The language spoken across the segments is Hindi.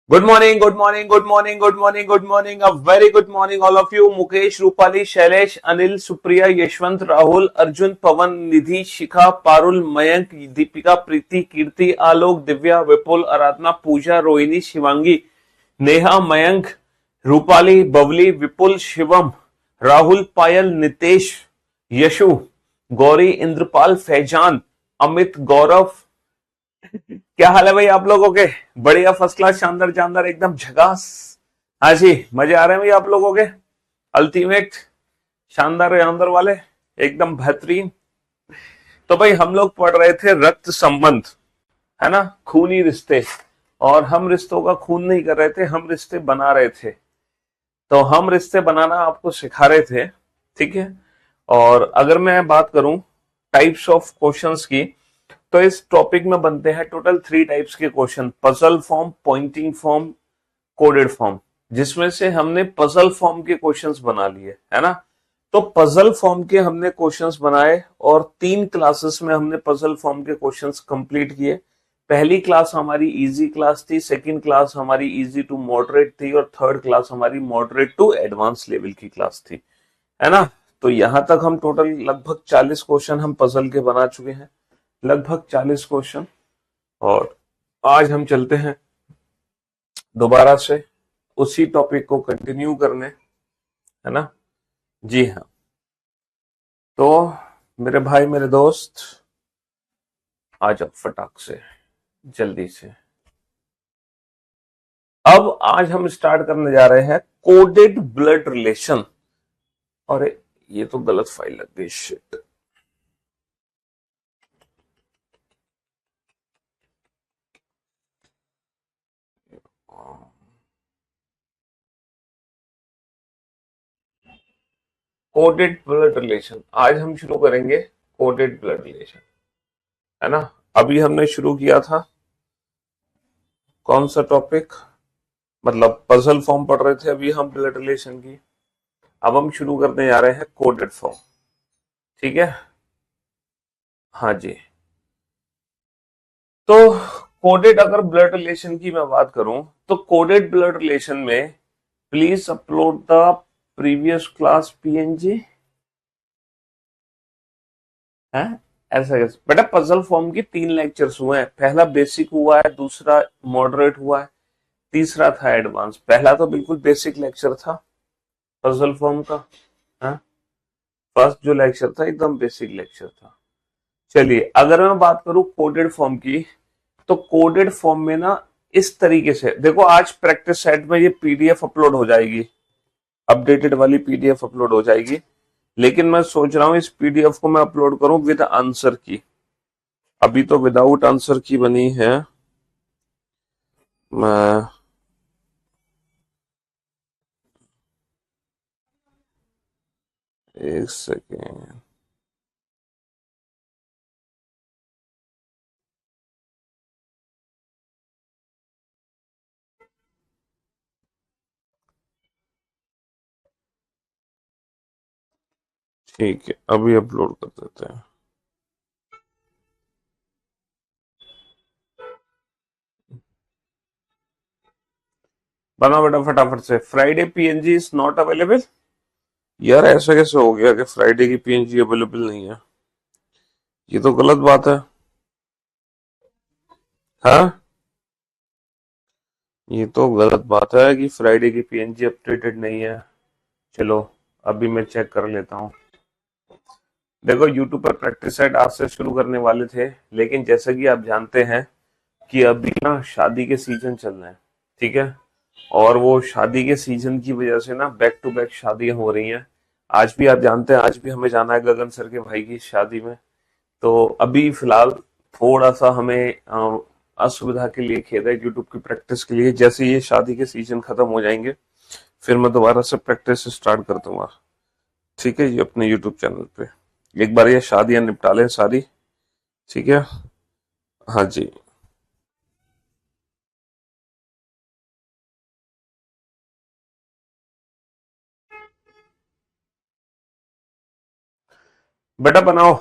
Good morning, good morning, good morning, good morning, good morning. A very good morning, all of you. Mukesh, Rupali, Shailesh, Anil, Supriya, Yashwant, Rahul, Arjun, Pawan, Nidhi, Shikha, Parul, Mayank, Deepika, Preeti, Kirti, Alok, Divya, Vipul, Aradhana, Pooja, Rohini, Shivangi, Neha, Mayank, Rupali, Bavli, Vipul, Shivam, Rahul, Payal, Nitesh, Yeshu, Gauri, Indrapal, Faizan, Amit, गौरव। क्या हाल है भाई आप लोगों के? बढ़िया, फर्स्ट क्लास, शानदार जानदार, एकदम झकास। हाँ जी, मजे आ रहे हैं भाई आप लोगों के? अल्टीमेट, शानदार शानदार वाले, एकदम बेहतरीन। तो भाई हम लोग पढ़ रहे थे रक्त संबंध, है ना, खूनी रिश्ते। और हम रिश्तों का खून नहीं कर रहे थे, हम रिश्ते बना रहे थे। तो हम रिश्ते बनाना आपको सिखा रहे थे, ठीक है। और अगर मैं बात करूं टाइप्स ऑफ क्वेश्चंस की, तो इस टॉपिक में बनते हैं टोटल 3 टाइप्स के question: puzzle form, pointing form, coded form. जिसमें से हमने पजल फॉर्म के क्वेश्चंस बना लिए, है ना। तो पजल फॉर्म के हमने क्वेश्चंस बनाए और 3 क्लासेस में हमने पजल फॉर्म के क्वेश्चंस कंप्लीट किए। पहली क्लास हमारी इजी क्लास थी, सेकंड क्लास हमारी इजी टू मॉडरेट थी, और थर्ड क्लास हमारी मॉडरेट टू एडवांस लेवल की क्लास थी, है ना। तो यहां तक हम टोटल लगभग 40 क्वेश्चन हम पजल के बना चुके हैं, लगभग 40 क्वेश्चन। और आज हम चलते हैं दोबारा से उसी टॉपिक को कंटिन्यू करने, है ना। जी हाँ। तो मेरे भाई, मेरे दोस्त, आ जाओ फटाक से, जल्दी से। अब आज हम स्टार्ट करने जा रहे हैं कोडेड ब्लड रिलेशन। अरे, ये तो गलत फाइल लग गई, शिट। कोडेड ब्लड रिलेशन आज हम शुरू करेंगे, कोडेड ब्लड रिलेशन, है ना। अभी हमने शुरू किया था कौन सा टॉपिक, मतलब पजल फॉर्म पढ़ रहे थे अभी हम ब्लड रिलेशन की। अब हम शुरू करने जा रहे हैं कोडेड फॉर्म, ठीक है। हाँ जी। तो कोडेड अगर ब्लड रिलेशन की मैं बात करूं, तो कोडेड ब्लड रिलेशन में please upload the previous class PNG, है। ऐसा कैसे बेटा? पजल फॉर्म की 3 लेक्चर्स हुए हैं। पहला बेसिक हुआ है, दूसरा मॉडरेट हुआ है, तीसरा था एडवांस। पहला तो बिल्कुल बेसिक लेक्चर था पजल फॉर्म का, है। फर्स्ट जो लेक्चर था एकदम बेसिक लेक्चर था। चलिए, अगर मैं बात करूं कोडेड फॉर्म की, तो कोडेड फॉर्म में ना इस तरीके से देखो, आज प्रैक्टिस सेट में ये पीडीएफ अपलोड हो जाएगी, अपडेटेड वाली पीडीएफ अपलोड हो जाएगी। लेकिन मैं सोच रहा हूं इस पीडीएफ को मैं अपलोड करूं विद आंसर की। अभी तो विदाउट आंसर की बनी है। मैं एक सेकेंड, ठीक है, अभी अपलोड कर देते हैं। बनाओ बेटा फटाफट से। Friday PNG is not available. यार ऐसा कैसे हो गया कि फ्राइडे की पीएनजी अवेलेबल नहीं है? ये तो गलत बात है। हाँ, ये तो गलत बात है कि फ्राइडे की पीएनजी अपडेटेड नहीं है। चलो, अभी मैं चेक कर लेता हूँ। देखो, यूट्यूब पर प्रैक्टिस सेट आज से शुरू करने वाले थे, लेकिन जैसा कि आप जानते हैं कि अभी ना शादी के सीजन चल रहे हैं, ठीक है। और वो शादी के सीजन की वजह से ना बैक टू बैक शादियां हो रही हैं। आज भी आप जानते हैं, आज भी हमें जाना है गगन सर के भाई की शादी में। तो अभी फिलहाल थोड़ा सा हमें असुविधा के लिए खेद है यूट्यूब की प्रैक्टिस के लिए। जैसे ये शादी के सीजन खत्म हो जाएंगे, फिर मैं दोबारा से प्रैक्टिस स्टार्ट कर दूंगा, ठीक है, ये अपने यूट्यूब चैनल पे। एक बार ये शादियां निपटा लें सारी, ठीक है। हाँ जी। बेटा बनाओ,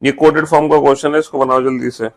ये कोडेड फॉर्म का क्वेश्चन है, इसको बनाओ जल्दी से।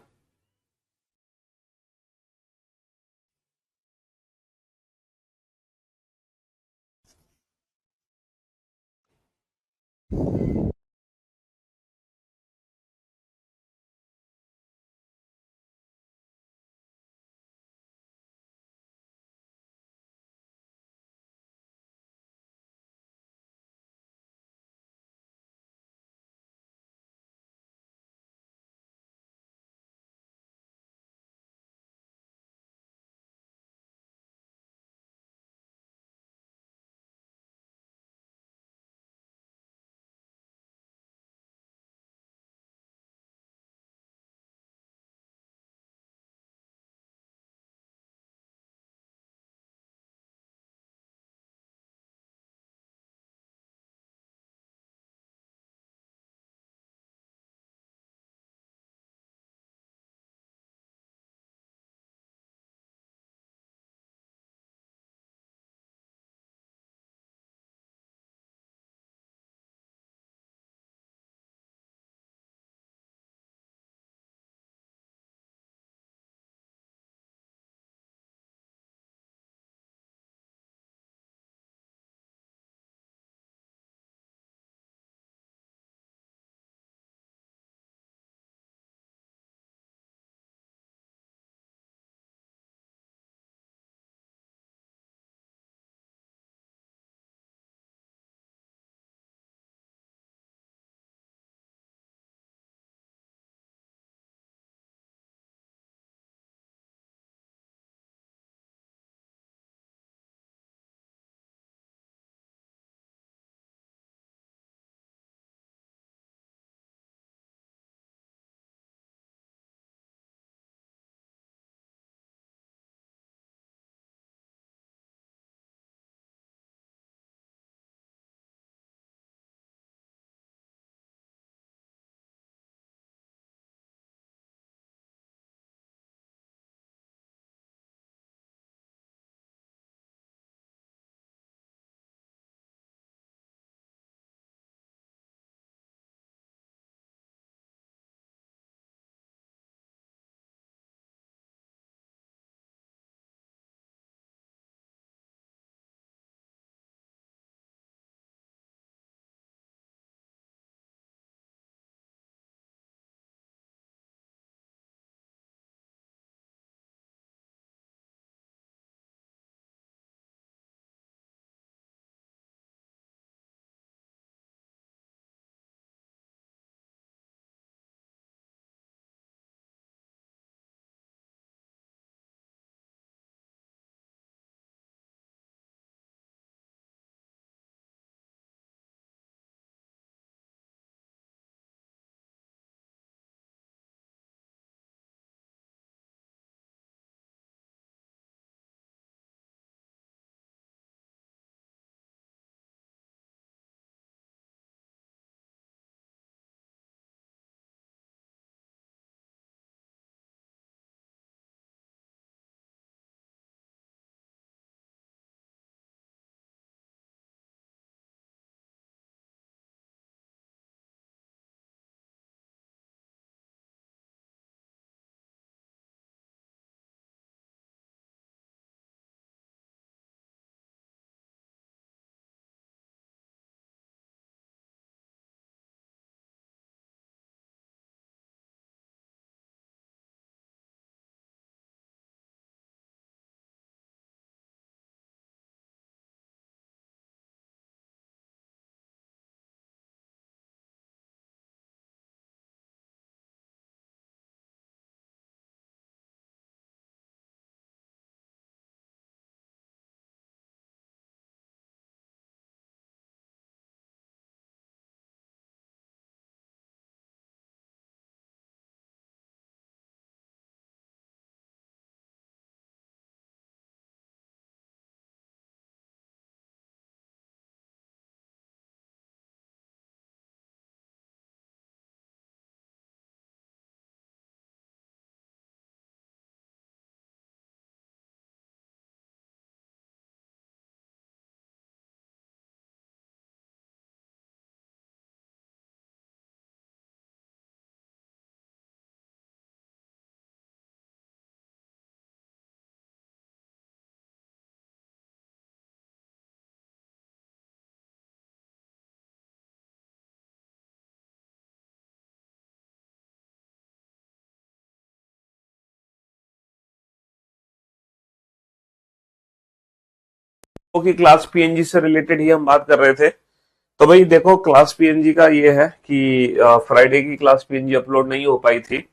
कि क्लास पीएनजी से रिलेटेड ही हम बात कर रहे थे। तो भाई देखो, क्लास पीएनजी का ये है कि फ्राइडे की क्लास पीएनजी अपलोड नहीं हो पाई थी।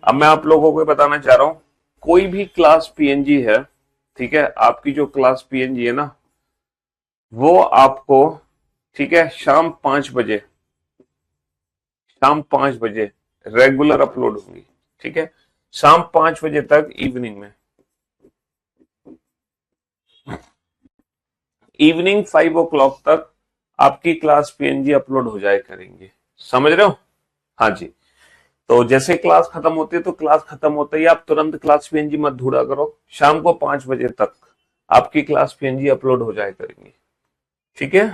अब मैं आप लोगों को बताना चाह रहा हूं, कोई भी क्लास पीएनजी है, ठीक है, आपकी जो क्लास पीएनजी है ना, वो आपको, ठीक है, शाम 5 बजे रेगुलर अपलोड होंगी। ठीक है, शाम 5 बजे तक इवनिंग 5 o'clock तक आपकी क्लास पीएनजी अपलोड हो जाए करेंगे। समझ रहे हो? हाँ जी। तो जैसे क्लास खत्म होती है तो क्लास खत्म होते ही आप तुरंत क्लास पीएनजी मत ढूंढा करो, शाम को 5 बजे तक आपकी क्लास पीएनजी अपलोड हो जाए करेंगी। ठीक है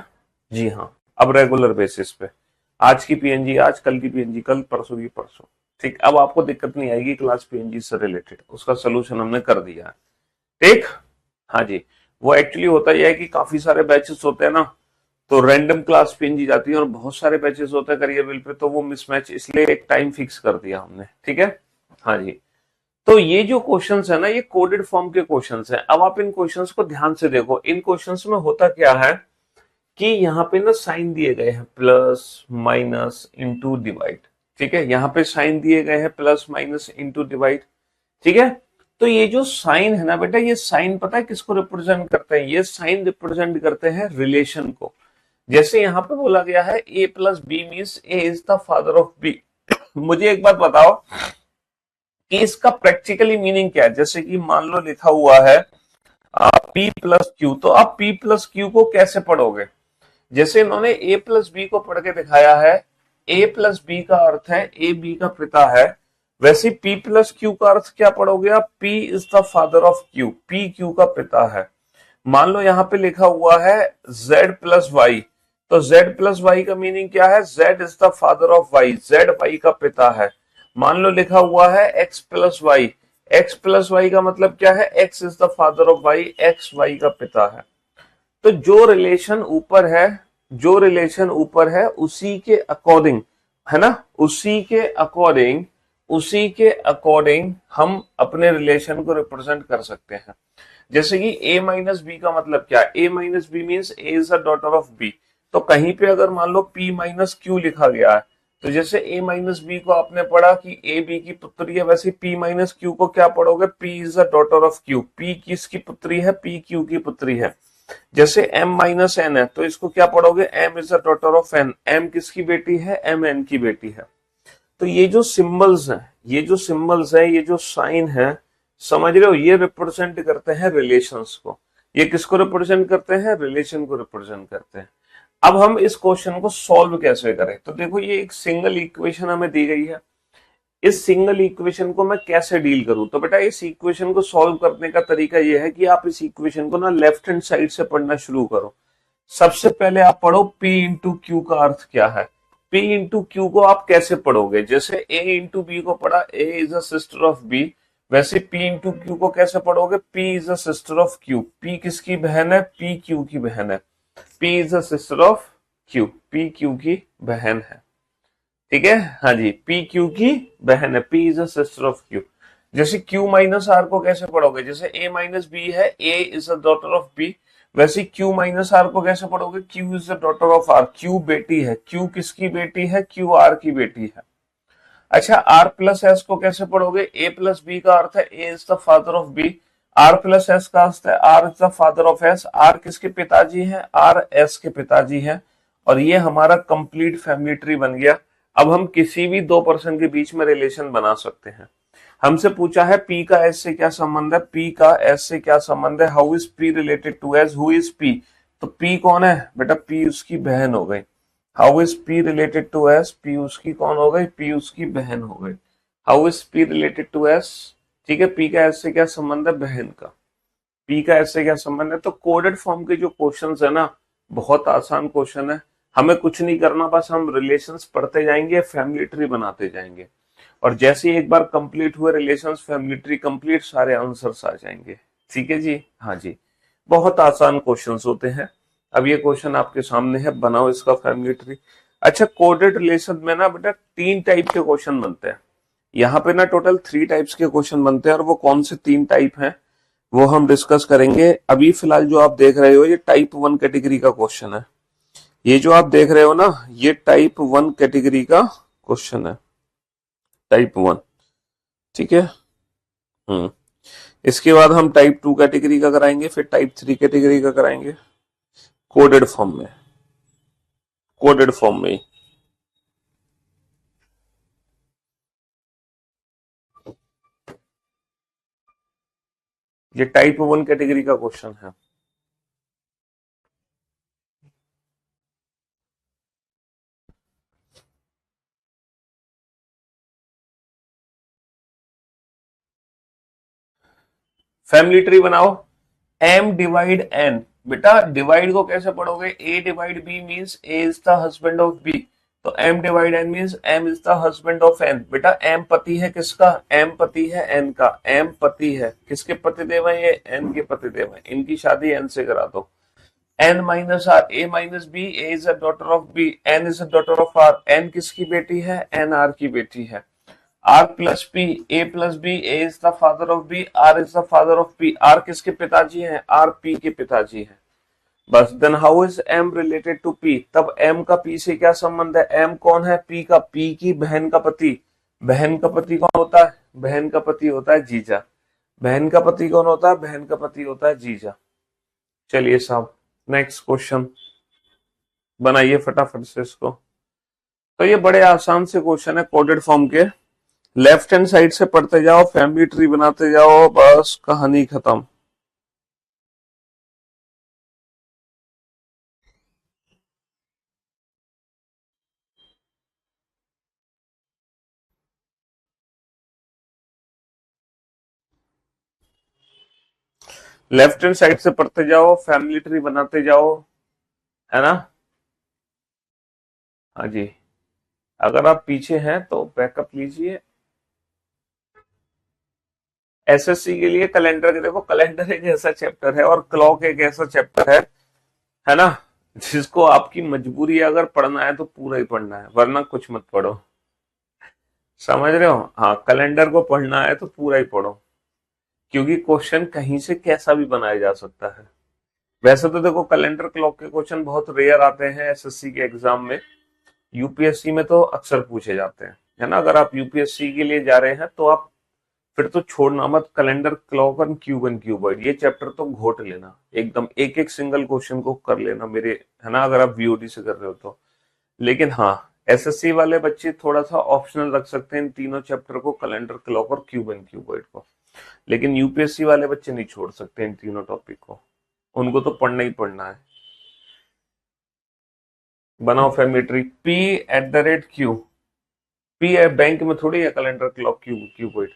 जी हाँ, अब रेगुलर बेसिस पे, आज की पीएनजी आज, कल की पीएनजी कल, परसों की परसों। ठीक, अब आपको दिक्कत नहीं आएगी क्लास पीएनजी से रिलेटेड, उसका सोल्यूशन हमने कर दिया है। ठीक, हाँ जी। वो एक्चुअली होता यह है कि काफी सारे बैचेस होते हैं ना, तो रैंडम क्लास पीएनजी जाती है और बहुत सारे बैचेस होते हैं करियर बिल पे, तो वो मिसमैच, इसलिए एक टाइम फिक्स कर दिया हमने। ठीक है, हाँ जी। तो ये जो क्वेश्चंस है ना, ये कोडेड फॉर्म के क्वेश्चंस हैं। अब आप इन क्वेश्चंस को ध्यान से देखो, इन क्वेश्चंस में होता क्या है कि यहाँ पे ना साइन दिए गए हैं, प्लस माइनस इंटू डिवाइड। ठीक है, यहाँ पे साइन दिए गए हैं, प्लस माइनस इंटू डिवाइड। ठीक है, तो ये जो साइन है ना बेटा, ये साइन पता है किसको रिप्रेजेंट करते हैं? ये साइन रिप्रेजेंट करते हैं रिलेशन को। जैसे यहाँ पे बोला गया है A plus B means A is the father of B. मुझे एक बात बताओ कि इसका प्रैक्टिकली मीनिंग क्या है? जैसे कि मान लो लिखा हुआ है पी प्लस क्यू, तो आप पी प्लस क्यू को कैसे पढ़ोगे? जैसे इन्होंने ए प्लस बी को पढ़ के दिखाया है, ए प्लस बी का अर्थ है ए बी का पिता है, वैसे पी प्लस क्यू का अर्थ क्या पढ़ोगे आप? P is the father of Q, P Q का पिता है। मान लो यहाँ पे लिखा हुआ है z प्लस वाई, तो z प्लस वाई का मीनिंग क्या है? z is the father of Y, z Y का पिता है। मान लो लिखा हुआ है x plus Y, x plus Y का मतलब क्या है? x is the father of Y, x Y का पिता है। तो जो रिलेशन ऊपर है, जो रिलेशन ऊपर है उसी के अकॉर्डिंग, है ना, उसी के अकॉर्डिंग हम अपने रिलेशन को रिप्रेजेंट कर सकते हैं। जैसे कि a माइनस बी का मतलब क्या है? a minus B means a is the daughter of b। तो कहीं पे अगर मान लो p माइनस क्यू लिखा गया है, तो जैसे a माइनस बी को आपने पढ़ा कि a b की पुत्री है, वैसे p माइनस क्यू को क्या पढ़ोगे? p is the daughter of q, p किसकी पुत्री है? p q की पुत्री है। जैसे m माइनस n है, तो इसको क्या पढ़ोगे? m is the daughter of n, m किसकी बेटी है? m n की बेटी है। तो ये जो सिंबल्स हैं, ये जो साइन है, समझ रहे हो, ये रिप्रेजेंट करते हैं रिलेशंस को। ये किसको रिप्रेजेंट करते हैं? रिलेशन को रिप्रेजेंट करते हैं। अब हम इस क्वेश्चन को सॉल्व कैसे करें? तो देखो, ये एक सिंगल इक्वेशन हमें दी गई है, इस सिंगल इक्वेशन को मैं कैसे डील करूं? तो बेटा, इस इक्वेशन को सॉल्व करने का तरीका यह है कि आप इस इक्वेशन को ना लेफ्ट हैंड साइड से पढ़ना शुरू करो। सबसे पहले आप पढ़ो P इंटू क्यू का अर्थ क्या है। P इंटू क्यू को आप कैसे पढ़ोगे? जैसे A इंटू बी को पढ़ा, A is a sister of B, वैसे P इंटू क्यू को कैसे पढ़ोगे? P is a sister of Q, P किसकी बहन है? P Q की बहन है। P is a sister of Q, P Q की बहन है। ठीक है, हाँ जी, P Q की बहन है, P is a sister of Q। जैसे Q माइनस R को कैसे पढ़ोगे? जैसे A माइनस बी है, A is a daughter of B, वैसे Q माइनस R को कैसे पढ़ोगे? Q is the daughter of R, Q बेटी है, Q किसकी बेटी है? Q R की बेटी है। अच्छा, R प्लस S को कैसे पढ़ोगे? A प्लस B का अर्थ है A is the father of B, R plus S का अर्थ है R is the father of S, R किसके पिताजी हैं? R S के पिताजी हैं। और ये हमारा कंप्लीट फैमिली ट्री बन गया। अब हम किसी भी दो पर्सन के बीच में रिलेशन बना सकते हैं। हमसे पूछा है P का S से क्या संबंध है? P का S से क्या संबंध है? How is P related to S? Who is P? तो P कौन है बेटा? P उसकी बहन हो गई। How is P related to S? P उसकी कौन हो गई? P उसकी बहन हो गई। How is P related to S? ठीक है, P का S से क्या संबंध है? बहन का। P का S से क्या संबंध है? तो कोडेड फॉर्म के जो क्वेश्चंस है ना, बहुत आसान क्वेश्चन है। हमें कुछ नहीं करना, बस हम रिलेशंस पढ़ते जाएंगे, फैमिली ट्री बनाते जाएंगे, और जैसे ही एक बार कंप्लीट हुए रिलेशंस, फैमिली ट्री कंप्लीट, सारे आंसर्स आ जाएंगे। ठीक है जी, हाँ जी, बहुत आसान क्वेश्चंस होते हैं। अब ये क्वेश्चन आपके सामने है, बनाओ इसका फैमिली ट्री। अच्छा, कोडेड रिलेशन में ना बेटा 3 टाइप के क्वेश्चन बनते हैं। यहाँ पे ना टोटल 3 टाइप्स के क्वेश्चन बनते हैं, और वो कौन से 3 टाइप हैं वो हम डिस्कस करेंगे। अभी फिलहाल जो आप देख रहे हो ये टाइप 1 कैटेगरी का क्वेश्चन है। ये जो आप देख रहे हो ना, ये टाइप 1 कैटेगरी का क्वेश्चन है, टाइप 1। ठीक है। हम्म। इसके बाद हम टाइप 2 कैटेगरी का कराएंगे, फिर टाइप 3 कैटेगरी का कराएंगे, कोडेड फॉर्म में, कोडेड फॉर्म में ही। ये टाइप 1 कैटेगरी का क्वेश्चन है। फैमिली ट्री बनाओ। M divide N. बेटा डिवाइड को कैसे पढ़ोगे? A divide B means A is the husband of B, तो M divide N means M is the husband of N. बेटा एम पति है किसका? एम पति है एन का। एम पति है किसके पतिदेव है? ये एन के पतिदेव है। इनकी शादी एन से करा दो। N minus R, A minus B, A is a daughter of B, N is a daughter of R. N किसकी बेटी है? एन आर की बेटी है। R plus P, A plus B, A is the father of B, R is the father of P. R किसके पिताजी हैं? आर पी के पिताजी हैं। बस then how is M related to P? तब एम का पी से क्या संबंध है? एम कौन है? पी का, पी की बहन का पति। बहन का पति कौन होता है? बहन का पति होता है जीजा। बहन का पति कौन होता है? बहन का पति होता है जीजा। चलिए साहब, नेक्स्ट क्वेश्चन बनाइए फटाफट से इसको। तो ये बड़े आसान से क्वेश्चन है कोडेड फॉर्म के। लेफ्ट हैंड साइड से पढ़ते जाओ, फैमिली ट्री बनाते जाओ, बस कहानी खत्म। लेफ्ट हैंड साइड से पढ़ते जाओ, फैमिली ट्री बनाते जाओ, है ना? हाँ जी। अगर आप पीछे हैं तो बैकअप लीजिए। एसएससी के लिए कैलेंडर के देखो, कैलेंडर एक ऐसा चैप्टर है और क्लॉक एक ऐसा चैप्टर है ना, जिसको आपकी मजबूरी है अगर पढ़ना है तो पूरा ही पढ़ना है, वरना कुछ मत पढ़ो। समझ रहे हो? हाँ, कैलेंडर को पढ़ना है तो पूरा ही पढ़ो, क्योंकि क्वेश्चन कहीं से कैसा भी बनाया जा सकता है। वैसे तो देखो कैलेंडर क्लॉक के क्वेश्चन बहुत रेयर आते हैं एसएससी के एग्जाम में। यूपीएससी में तो अक्सर पूछे जाते हैं, है ना? अगर आप यूपीएससी के लिए जा रहे हैं तो आप फिर तो छोड़ना मत कैलेंडर क्लॉक एंड क्यूबॉइड, ये चैप्टर तो घोट लेना एकदम, एक एक सिंगल क्वेश्चन को कर लेना मेरे, है ना, अगर आप वीओडी से कर रहे हो तो। लेकिन हाँ, एसएससी वाले बच्चे थोड़ा सा ऑप्शनल रख सकते हैं इन तीनों चैप्टर को, कैलेंडर क्लॉक और क्यूब एंड क्यूबॉइड को। लेकिन यूपीएससी वाले बच्चे नहीं छोड़ सकते इन तीनों टॉपिक को, उनको तो पढ़ना ही पढ़ना है। बनाओ family tree. P at the rate Q. P है बैंक में थोड़ी है calendar clock Q cuboid.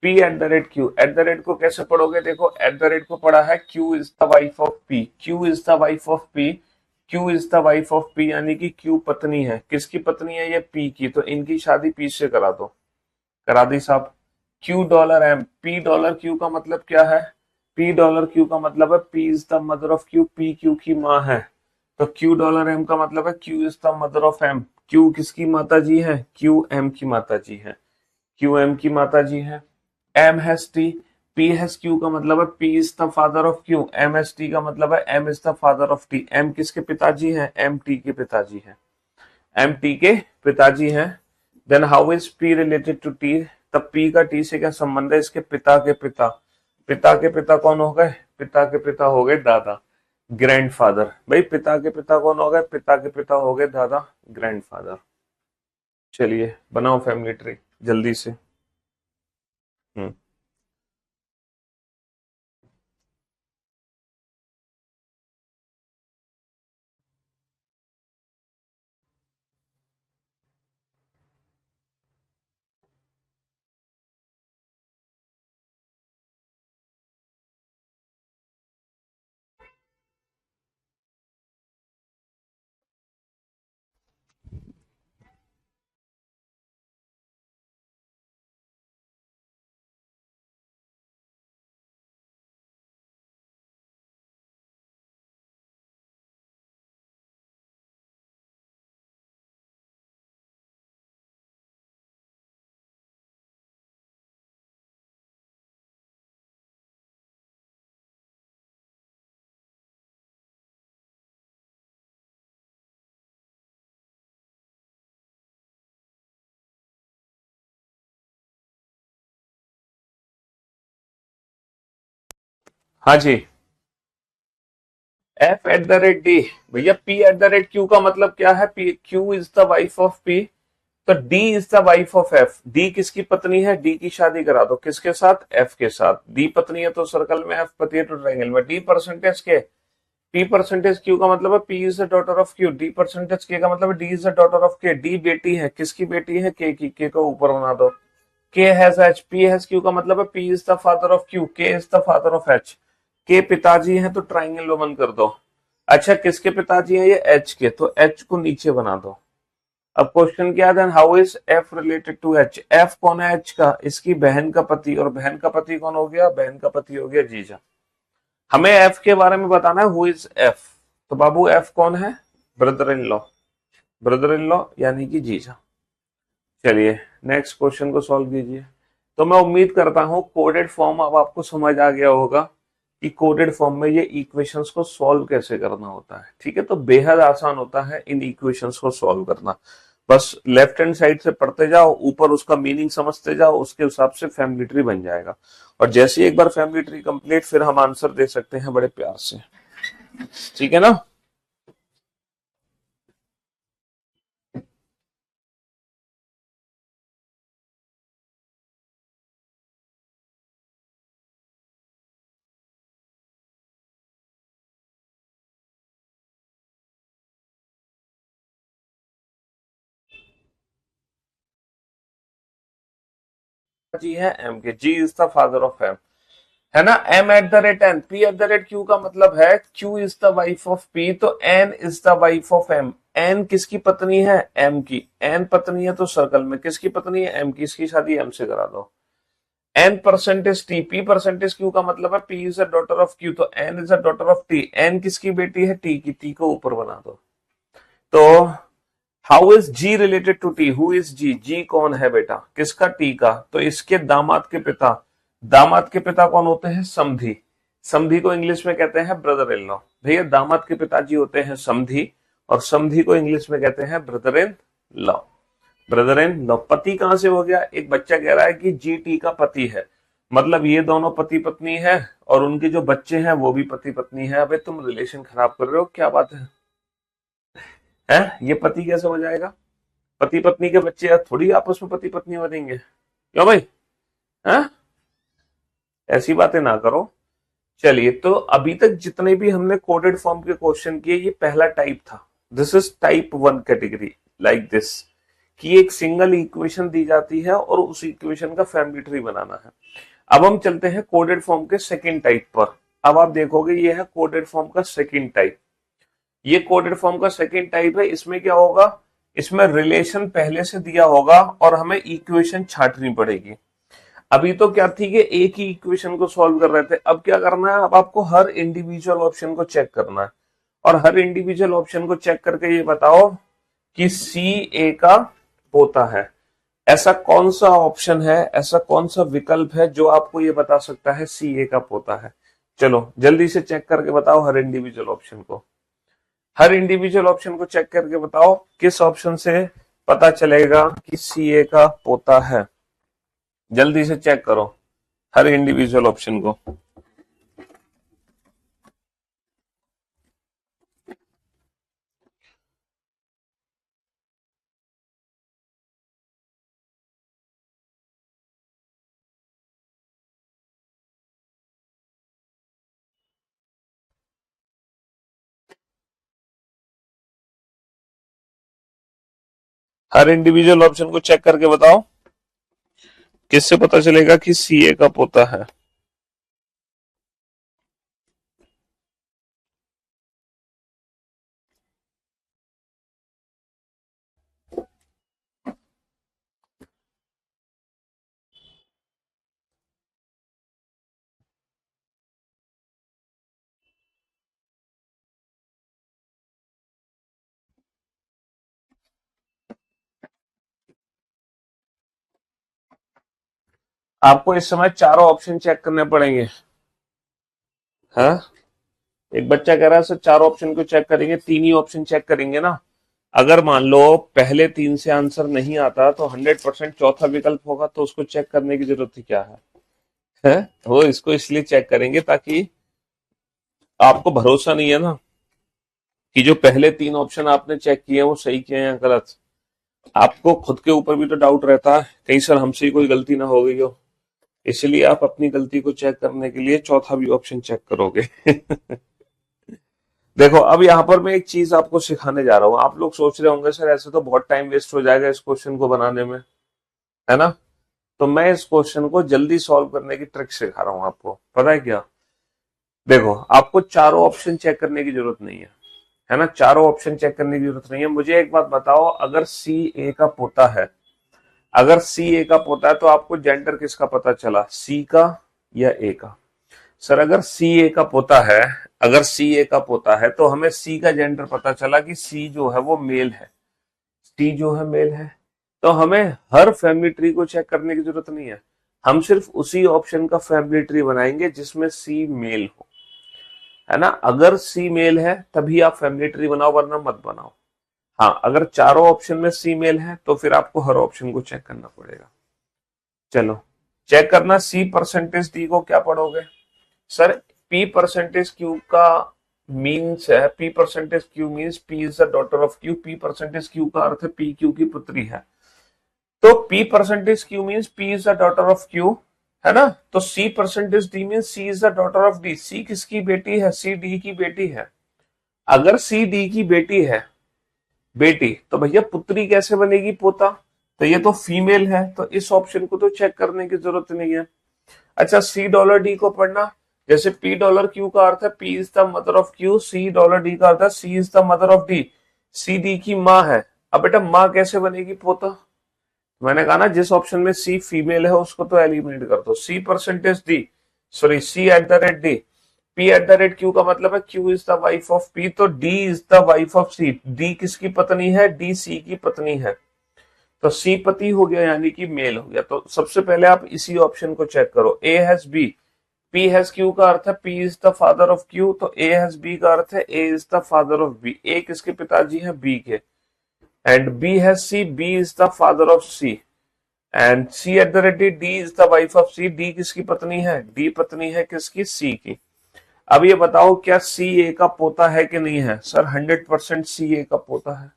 P at the rate Q, eight the rate को कैसे पढ़ोगे? देखो एट द रेट को पढ़ा है Q is the wife of P, Q is the wife of P, Q is the wife of P, यानी कि क्यू पत्नी है। किसकी पत्नी है? ये पी की, तो इनकी शादी पी से करा दो। करा दी साहब। Q dollar M, P dollar Q का मतलब क्या है? पी डॉलर क्यू का मतलब है P is the mother of Q, P Q की माँ है। तो क्यू डॉलर एम का मतलब है Q is the mother of M. Q किसकी माता जी है? क्यू एम की माता जी है। क्यू एम की माता जी है। M has T, P has Q का मतलब है P is the father of Q, M S T का मतलब है M is the father of T. M किसके पिताजी हैं? एम टी के पिताजी हैं। एम टी के पिताजी हैं। Then how is P related to T? तब पी का टी से क्या संबंध है? इसके पिता के पिता। पिता के पिता कौन हो गए? पिता के पिता हो गए दादा, ग्रैंडफादर। भाई पिता के पिता कौन हो गए? पिता के पिता हो गए दादा, ग्रैंडफादर। चलिए बनाओ फैमिली ट्री जल्दी से। हम्म। हाँ जी, F at the rate D. भैया P at the rate Q का मतलब क्या है? P, Q is the wife of P, तो D is the wife of F. D किसकी पत्नी है? डी की शादी करा दो, किसके साथ? एफ के साथ। डी पत्नी है तो सर्कल में, एफ पति है तो ट्रायंगल में। डी परसेंटेज के, पी परसेंटेज क्यू का मतलब है P is the daughter of Q. D percentage के का मतलब है D is the daughter of के। डी बेटी है, किसकी बेटी है? के की। के को ऊपर बना दो। K has H, P has Q का मतलब है P is the father of Q, K is the father of H. K पिताजी हैं तो ट्राइंगल में बंद कर दो। अच्छा, किसके पिताजी हैं? ये एच के, तो एच को नीचे बना दो। अब क्वेश्चन क्या है? How is F related to H? F कौन है? एच का, इसकी बहन का पति। और बहन का पति कौन हो गया? बहन का पति हो गया जीजा। हमें एफ के बारे में बताना है, हु इज एफ। तो बाबू एफ कौन है? Brother in law. Brother in law यानी कि जीजा। चलिए नेक्स्ट क्वेश्चन को सॉल्व कीजिए। तो मैं उम्मीद करता हूं कोडेड फॉर्म अब आपको समझ आ गया होगा कि कोडेड फॉर्म में ये इक्वेशंस को सॉल्व कैसे करना होता है। ठीक है, तो बेहद आसान होता है इन इक्वेशंस को सॉल्व करना। बस लेफ्ट हैंड साइड से पढ़ते जाओ, ऊपर उसका मीनिंग समझते जाओ, उसके हिसाब से फैमिली ट्री बन जाएगा। और जैसे एक बार फैमिली ट्री कंप्लीट, फिर हम आंसर दे सकते हैं बड़े प्यार से। ठीक है ना? जी है एम के, G is the father of M, है ना? M at the rate N, P at the rate Q का मतलब है Q is the wife of P, तो N is the wife of M. N किसकी पत्नी है? एम की। एन पत्नी है तो सर्कल में, किसकी पत्नी है? एम की। इसकी शादी एम से करा दो। N percentage T, P percentage Q का मतलब है P is a daughter of Q, तो N is a daughter of T. N किसकी बेटी है? टी की। टी को ऊपर बना दो। तो how is G related to T? Who is G? G कौन है बेटा? किसका? टी का। तो इसके दामाद के पिता, दामाद के पिता कौन होते हैं? समधी। समधी को इंग्लिश में कहते हैं ब्रदर इन लॉ। भैया दामाद के पिताजी होते हैं समधी, और समधी को इंग्लिश में कहते हैं brother in law. Brother in law. पति कहां से हो गया? एक बच्चा कह रहा है कि जी टी का पति है, मतलब ये दोनों पति पत्नी है, और उनके जो बच्चे हैं वो भी पति पत्नी है। अबे तुम रिलेशन खराब कर रहे हो, क्या बात है? ये पति कैसे हो जाएगा? पति पत्नी के बच्चे थोड़ी आपस में पति पत्नी बनेंगे, क्यों भाई? हैं? ऐसी बातें ना करो। चलिए, तो अभी तक जितने भी हमने कोडेड फॉर्म के क्वेश्चन किए, ये पहला टाइप था। This is type one category, like this, कि एक सिंगल इक्वेशन दी जाती है और उस इक्वेशन का फैमिली ट्री बनाना है। अब हम चलते हैं कोडेड फॉर्म के सेकेंड टाइप पर। अब आप देखोगे ये है कोडेड फॉर्म का सेकेंड टाइप। ये कोडेड फॉर्म का सेकेंड टाइप है। इसमें क्या होगा? इसमें रिलेशन पहले से दिया होगा और हमें इक्वेशन छांटनी पड़ेगी। अभी तो क्या थी कि एक ही इक्वेशन को सॉल्व कर रहे थे, अब क्या करना है? अब आपको हर इंडिविजुअल ऑप्शन को चेक करना है, और हर इंडिविजुअल ऑप्शन को चेक करके ये बताओ कि सी ए का पोता है। ऐसा कौन सा ऑप्शन है, ऐसा कौन सा विकल्प है जो आपको ये बता सकता है सी ए का पोता है? चलो जल्दी से चेक करके बताओ हर इंडिविजुअल ऑप्शन को। हर इंडिविजुअल ऑप्शन को चेक करके बताओ किस ऑप्शन से पता चलेगा कि सी ए का पोता है। जल्दी से चेक करो हर इंडिविजुअल ऑप्शन को। हर इंडिविजुअल ऑप्शन को चेक करके बताओ किससे पता चलेगा कि सी ए का पोता है। आपको इस समय चारों ऑप्शन चेक करने पड़ेंगे। हाँ, एक बच्चा कह रहा है सर चार ऑप्शन को चेक करेंगे, तीन ही ऑप्शन चेक करेंगे ना। अगर मान लो पहले तीन से आंसर नहीं आता तो 100% चौथा विकल्प होगा, तो उसको चेक करने की जरूरत ही क्या है? वो इसको इसलिए चेक करेंगे ताकि आपको भरोसा नहीं है ना कि जो पहले 3 ऑप्शन आपने चेक किए हैं वो सही किए हैं या गलत। आपको खुद के ऊपर भी तो डाउट रहता है कहीं सर हमसे ही कोई गलती ना हो गई हो। इसलिए आप अपनी गलती को चेक करने के लिए चौथा भी ऑप्शन चेक करोगे। देखो अब यहाँ पर मैं एक चीज आपको सिखाने जा रहा हूँ। आप लोग सोच रहे होंगे सर ऐसे तो बहुत टाइम वेस्ट हो जाएगा इस क्वेश्चन को बनाने में, है ना। तो मैं इस क्वेश्चन को जल्दी सॉल्व करने की ट्रिक सिखा रहा हूँ आपको। पता है क्या, देखो आपको चारों ऑप्शन चेक करने की जरूरत नहीं है ना। चारों ऑप्शन चेक करने की जरूरत नहीं है। मुझे एक बात बताओ, अगर सी ए का पोता है, अगर सी ए का पोता है तो आपको जेंडर किसका पता चला, सी का या ए का। सर अगर सी ए का पोता है, अगर सी ए का पोता है तो हमें सी का जेंडर पता चला कि सी जो है वो मेल है, सी जो है मेल है। तो हमें हर फैमिली ट्री को चेक करने की जरूरत नहीं है। हम सिर्फ उसी ऑप्शन का फैमिली ट्री बनाएंगे जिसमें सी मेल हो, है ना। अगर सी मेल है तभी आप फैमिली ट्री बनाओ वरना मत बनाओ। हाँ अगर चारों ऑप्शन में सी मेल है तो फिर आपको हर ऑप्शन को चेक करना पड़ेगा। चलो चेक करना, सी परसेंटेज डी को क्या पढ़ोगे सर। पी परसेंटेज क्यू का मीन्स है, P percentage Q means P is the daughter of Q. P percentage Q का अर्थ है पी क्यू की पुत्री है। तो P percentage Q means P is the daughter of Q, है ना। तो C percentage D means C is the daughter of D. C किसकी बेटी है, सी डी की बेटी है। अगर सी डी की बेटी है, बेटी, तो भैया पुत्री कैसे बनेगी, पोता। तो ये तो फीमेल है तो इस ऑप्शन को तो चेक करने की जरूरत नहीं है। अच्छा सी डॉलर डी को पढ़ना, जैसे पी डॉलर क्यू का अर्थ है P is the mother of Q, C dollar D का अर्थ है C is the mother of D. C D की माँ है। अब बेटा माँ कैसे बनेगी पोता, मैंने कहा ना जिस ऑप्शन में सी फीमेल है उसको तो एलिमिनेट कर दो। C percentage D, sorry C at the rate D. P at the rate Q का मतलब है Q is the wife of P, तो D is the wife of C. D किसकी पत्नी है, डी सी की पत्नी है। तो सी पति हो गया यानी कि मेल हो गया। तो सबसे पहले आप इसी ऑप्शन को चेक करो। A has B, P has Q का अर्थ है P is the father of Q, तो ए हैज बी का अर्थ है A is the father of B. A किसके पिताजी हैं, बी के। And B has C, B is the father of C. And C at the rate D, D is the wife of C. D किसकी पत्नी है, डी पत्नी है किसकी, सी की। अब ये बताओ क्या सी ए का पोता है कि नहीं है। सर 100% सी ए का पोता है,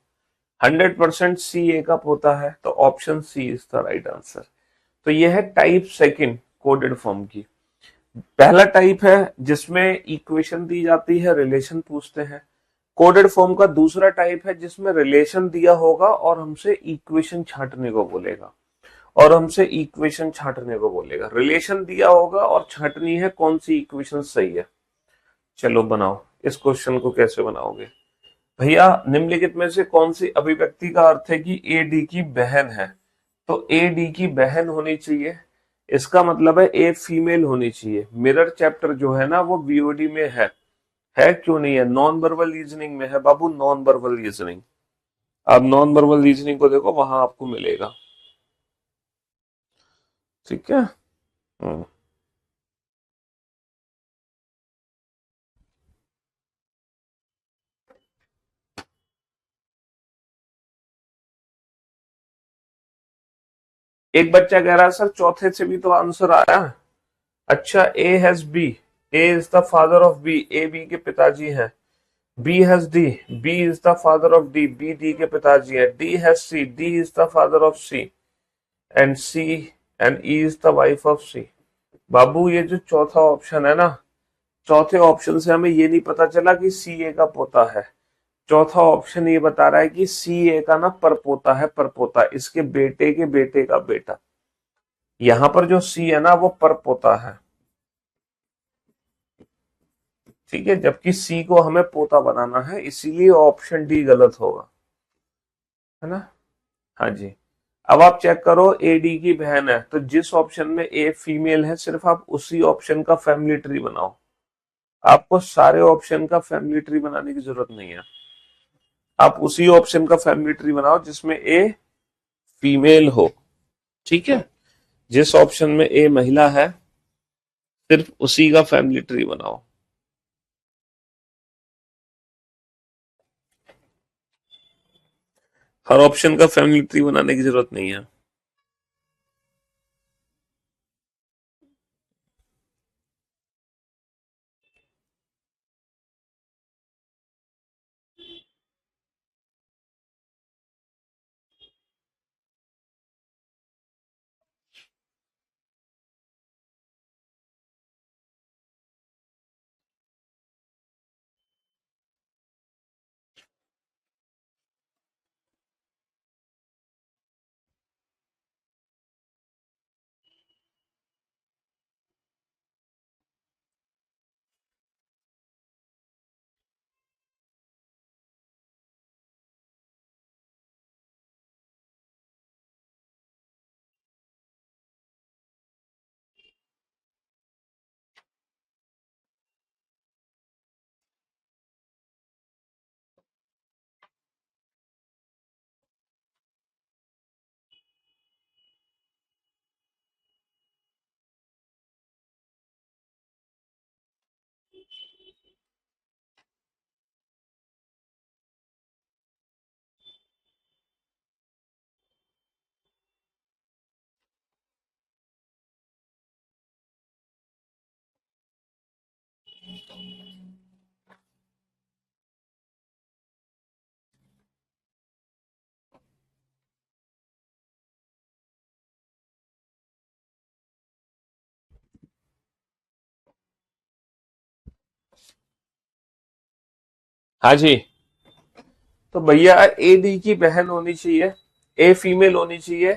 100% सी ए का पोता है। तो option C is the right answer. तो यह है टाइप सेकंड कोडेड फॉर्म की। पहला टाइप है जिसमें इक्वेशन दी जाती है, रिलेशन पूछते हैं। कोडेड फॉर्म का दूसरा टाइप है जिसमें रिलेशन दिया होगा और हमसे इक्वेशन छांटने को बोलेगा, और हमसे इक्वेशन छांटने को बोलेगा। रिलेशन दिया होगा और छांटनी है कौन सी इक्वेशन सही है। चलो बनाओ, इस क्वेश्चन को कैसे बनाओगे भैया। निम्नलिखित में से कौन सी अभिव्यक्ति का अर्थ है कि ए डी की बहन है। तो ए डी की बहन होनी चाहिए, इसका मतलब है ए फीमेल होनी चाहिए। मिरर चैप्टर जो है ना वो बीओडी में है क्यों नहीं है, नॉन वर्बल रीजनिंग में है बाबू, नॉन वर्बल रीजनिंग। आप नॉन वर्बल रीजनिंग को देखो वहां आपको मिलेगा, ठीक है। हम्म। एक बच्चा कह रहा है सर चौथे से भी तो आंसर आया। अच्छा A has B, A is the father of B, A B के पिताजी हैं। B has D, B is the father of D, B D के पिताजी है। D has C, D is the father of C. And C and E is the wife of C. बाबू ये जो चौथा ऑप्शन है ना, चौथे ऑप्शन से हमें ये नहीं पता चला कि सी ए का पोता है। चौथा ऑप्शन ये बता रहा है कि सी ए का ना परपोता है, परपोता, इसके बेटे के बेटे का बेटा। यहां पर जो सी है ना वो परपोता है, ठीक है। जबकि सी को हमें पोता बनाना है, इसीलिए ऑप्शन डी गलत होगा, है ना। हाँ जी। अब आप चेक करो ए डी की बहन है, तो जिस ऑप्शन में ए फीमेल है सिर्फ आप उसी ऑप्शन का फैमिली ट्री बनाओ। आपको सारे ऑप्शन का फैमिली ट्री बनाने की जरूरत नहीं है। आप उसी ऑप्शन का फैमिली ट्री बनाओ जिसमें ए फीमेल हो, ठीक है। जिस ऑप्शन में ए महिला है सिर्फ उसी का फैमिली ट्री बनाओ। हर ऑप्शन का फैमिली ट्री बनाने की जरूरत नहीं है। हाँ जी। तो भैया ए डी की बहन होनी चाहिए, ए फीमेल होनी चाहिए।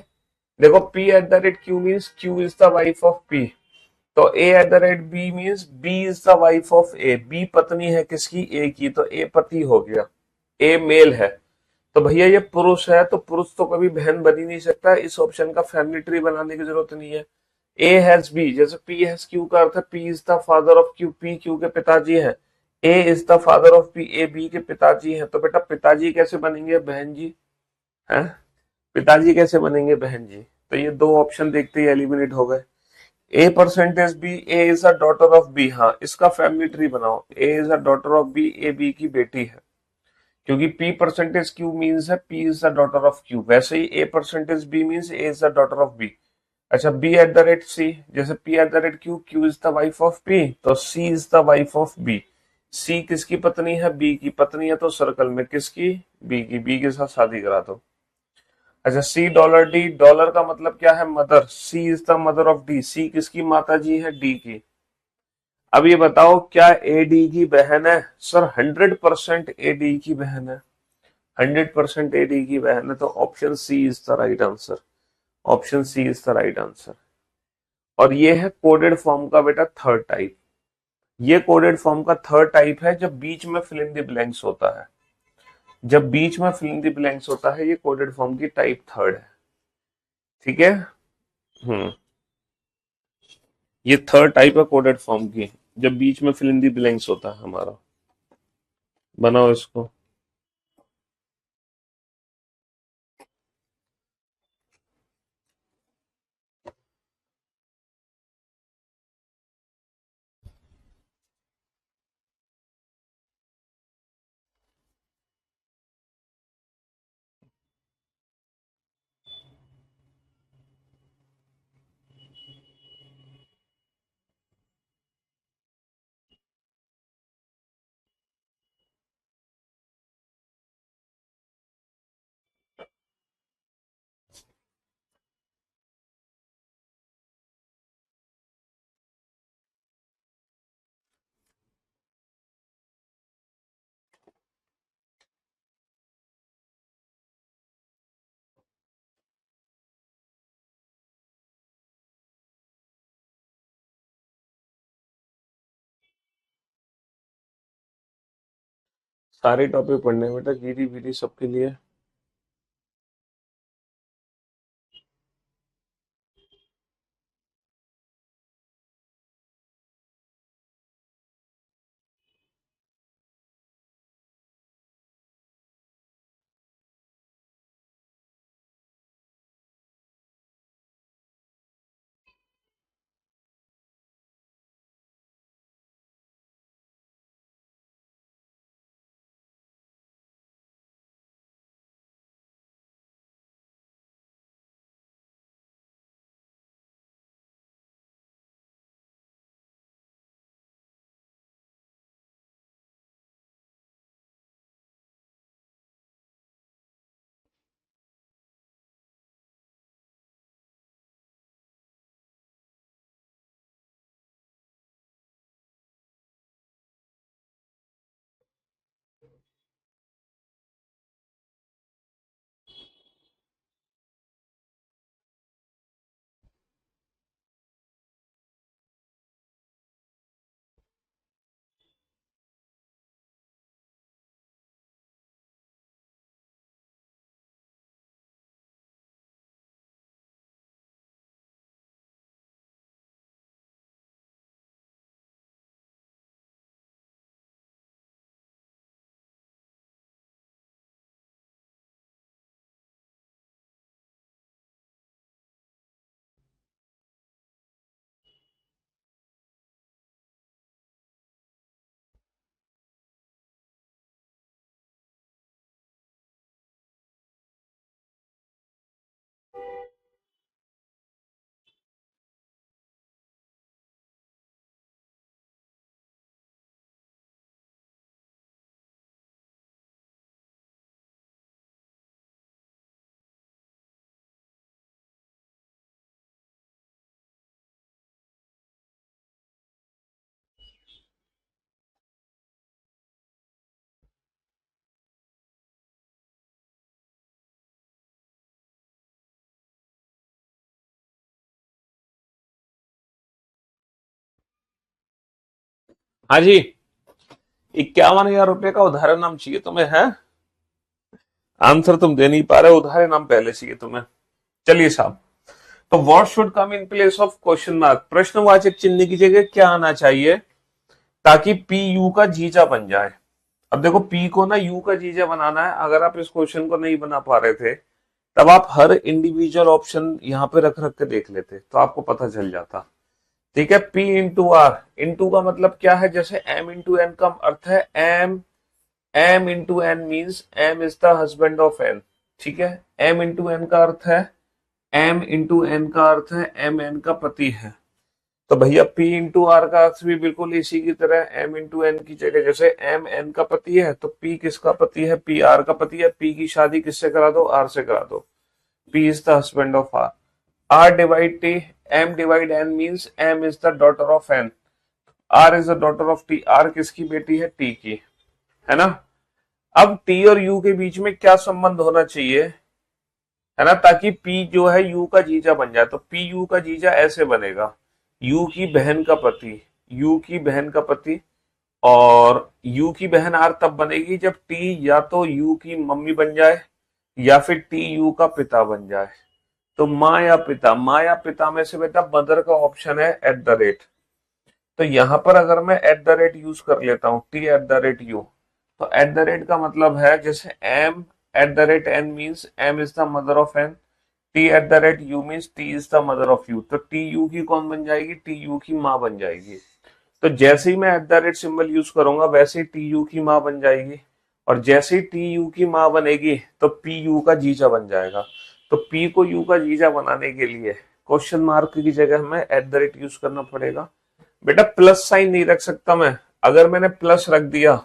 देखो P at the rate Q means Q is the wife of P, तो A at the rate B means B is the wife of A, B पत्नी है किसकी, ए की, तो ए पति हो गया, ए मेल है। तो भैया ये पुरुष है, तो पुरुष तो कभी बहन बन ही नहीं सकता, इस ऑप्शन का फैमिली ट्री बनाने की जरूरत नहीं है। ए हैज बी, जैसे पी हैज क्यू का अर्थ है P is the father of Q, P Q के पिताजी हैं। A is the father of B, A B के पिताजी हैं। तो बेटा पिताजी कैसे बनेंगे, बहन जी हैं, पिताजी कैसे बनेंगे, बहन जी। तो ये दो ऑप्शन देखते ही एलिमिनेट हो गए। A percentage B, A is a daughter of B, हाँ इसका फैमिली ट्री बनाओ, A is a daughter of B, A B की बेटी है, क्योंकि P परसेंटेज Q मीन्स है P is the daughter of Q, वैसे ही A percentage B means A is the daughter of B। अच्छा B at the rate C, जैसे P at the rate Q, Q is the wife of P, तो C is the wife of B। C किसकी पत्नी है, B की पत्नी है, तो सर्कल में किसकी, B की, B के साथ शादी करा दो। अच्छा C डॉलर D, डॉलर का मतलब क्या है, mother, C is the mother of D, C किसकी माता जी है, D की। अब ये बताओ क्या ए डी की बहन है, सर 100% ए डी की बहन है, 100% एडी की बहन है, तो option C is the right answer, option C is the right answer. और ये है कोडेड फॉर्म का बेटा थर्ड टाइप, ये कोडेड फॉर्म का थर्ड टाइप है, जब बीच में फिल इन द ब्लैंक्स होता है, जब बीच में फिल इन द ब्लैंक्स होता है, ये कोडेड फॉर्म की टाइप थर्ड है। ठीक है। हम्म, ये थर्ड टाइप है कोडेड फॉर्म की, जब बीच में फिल इन द ब्लैंक्स होता है हमारा। बनाओ इसको। सारे टॉपिक पढ़ने हैं बेटा, जीडी वीडी सबके लिए। हाँ जी। 51,000 रुपए का उधार नाम चाहिए तुम्हें है? आंसर तुम दे नहीं पा रहे, उधार नाम पहले चाहिए तुम्हें। चलिए साहब। तो what should come in place of question mark, प्रश्नवाचक चिन्ह की जगह क्या आना चाहिए ताकि पी यू का जीजा बन जाए? अब देखो, पी को ना यू का जीजा बनाना है। अगर आप इस क्वेश्चन को नहीं बना पा रहे थे, तब आप हर इंडिविजुअल ऑप्शन यहाँ पे रख रख के देख लेते तो आपको पता चल जाता। ठीक है, P इंटू आर। इंटू का मतलब क्या है? जैसे M इंटू एन का अर्थ है M into N means M is the husband of N. ठीक है, M इंटू एन का अर्थ है M इंटू एन का अर्थ है M एन का पति है। तो भैया P इंटू आर का अर्थ भी बिल्कुल इसी की तरह M इंटू एन की जगह, जैसे M एन का पति है तो P किसका पति है? P आर का पति है। P की शादी किससे करा दो? आर से करा दो। P is the husband of R. R divide T, M divide N means M is the daughter of N. R is the daughter of T. R किसकी बेटी है? T की, है ना? अब T और U के बीच में क्या संबंध होना चाहिए, है ना, ताकि P जो है U का जीजा बन जाए? तो P U का जीजा ऐसे बनेगा, U की बहन का पति, U की बहन का पति। और U की बहन R तब बनेगी जब T या तो U की मम्मी बन जाए या फिर T U का पिता बन जाए। तो माँ या पिता, माँ या पिता में से बेटा मदर का ऑप्शन है एट द रेट। तो यहां पर अगर मैं एट द रेट यूज कर लेता हूं, T at the rate U, तो एट द रेट का मतलब है जैसे M at the rate N means M is the mother of N, T at the rate U means T is the mother of U. तो टी यू की कौन बन जाएगी? टी यू की माँ बन जाएगी। तो जैसे ही मैं eight the rate symbol use करूंगा वैसे ही टी यू की माँ बन जाएगी। और जैसे ही टी यू की माँ बनेगी तो पी यू का जीजा बन जाएगा। तो पी को यू का जीजा बनाने के लिए क्वेश्चन मार्क की जगह हमें एट द रेट यूज करना पड़ेगा। बेटा प्लस साइन नहीं रख सकता मैं। अगर मैंने प्लस रख दिया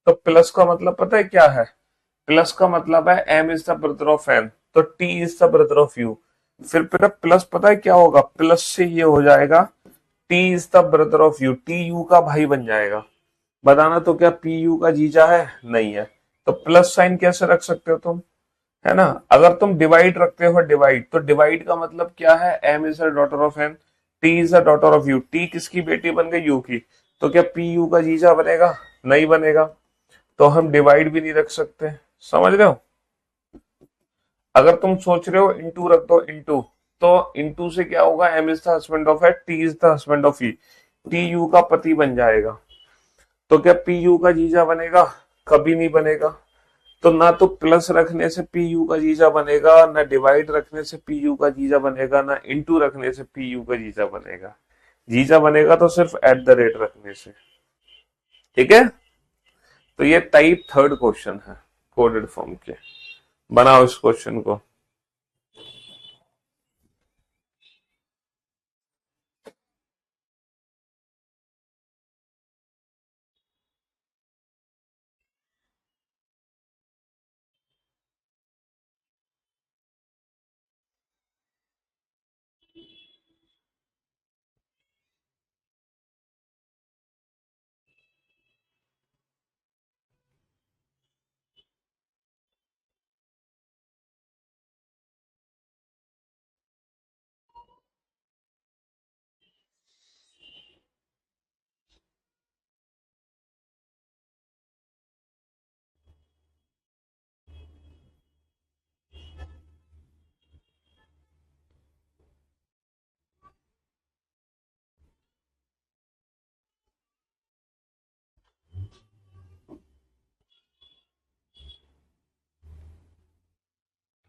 तो प्लस का मतलब पता है क्या है? प्लस का मतलब है M is the brother of N, तो T is the brother of U. फिर बेटा प्लस पता है क्या होगा? प्लस से ये हो जाएगा T is the brother of U, T U का भाई बन जाएगा। बताना तो क्या पी यू का जीजा है? नहीं है। तो प्लस साइन कैसे रख सकते हो तुम, है ना? अगर तुम डिवाइड रखते हो, डिवाइड, तो डिवाइड का मतलब क्या है? M is the daughter of N, T is the daughter of U. T किसकी बेटी बन गई? यू की। तो क्या पी यू का जीजा बनेगा? नहीं बनेगा। तो हम डिवाइड भी नहीं रख सकते। समझ रहे हो? अगर तुम सोच रहे हो इंटू रख दो, इंटू, तो इंटू से क्या होगा? M is the husband of eight, T is the husband of E, T U का पति बन जाएगा। तो क्या पी यू का जीजा बनेगा? कभी नहीं बनेगा। तो ना तो प्लस रखने से पी यू का जीजा बनेगा, ना डिवाइड रखने से पी यू का जीजा बनेगा, ना इंटू रखने से पी यू का जीजा बनेगा। जीजा बनेगा तो सिर्फ एट द रेट रखने से। ठीक है, तो ये टाइप थर्ड क्वेश्चन है कोडेड फॉर्म के। बनाओ इस क्वेश्चन को।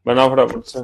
बनाओ फटाफट से।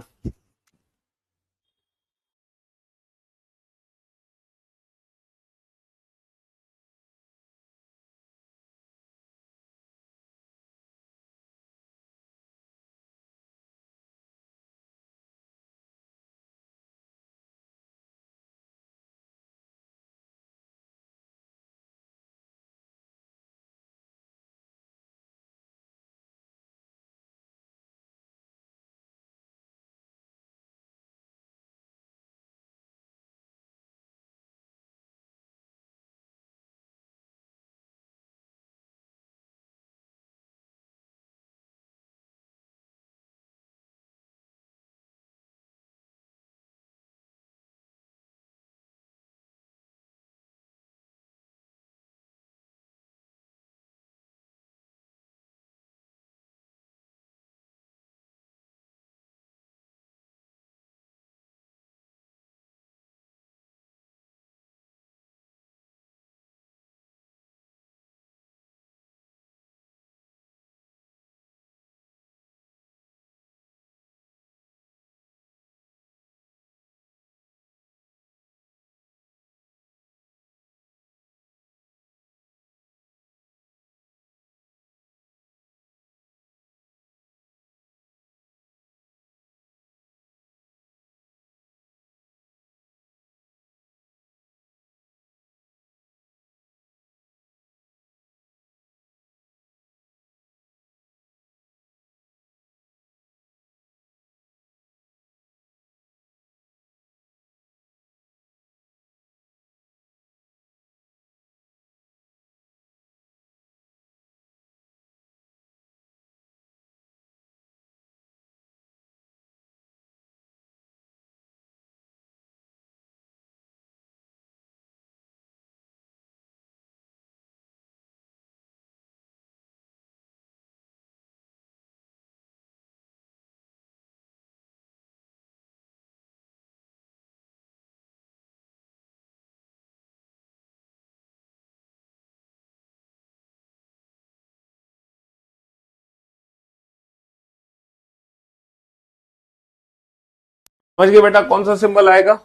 समझ गए बेटा कौन सा सिंबल आएगा?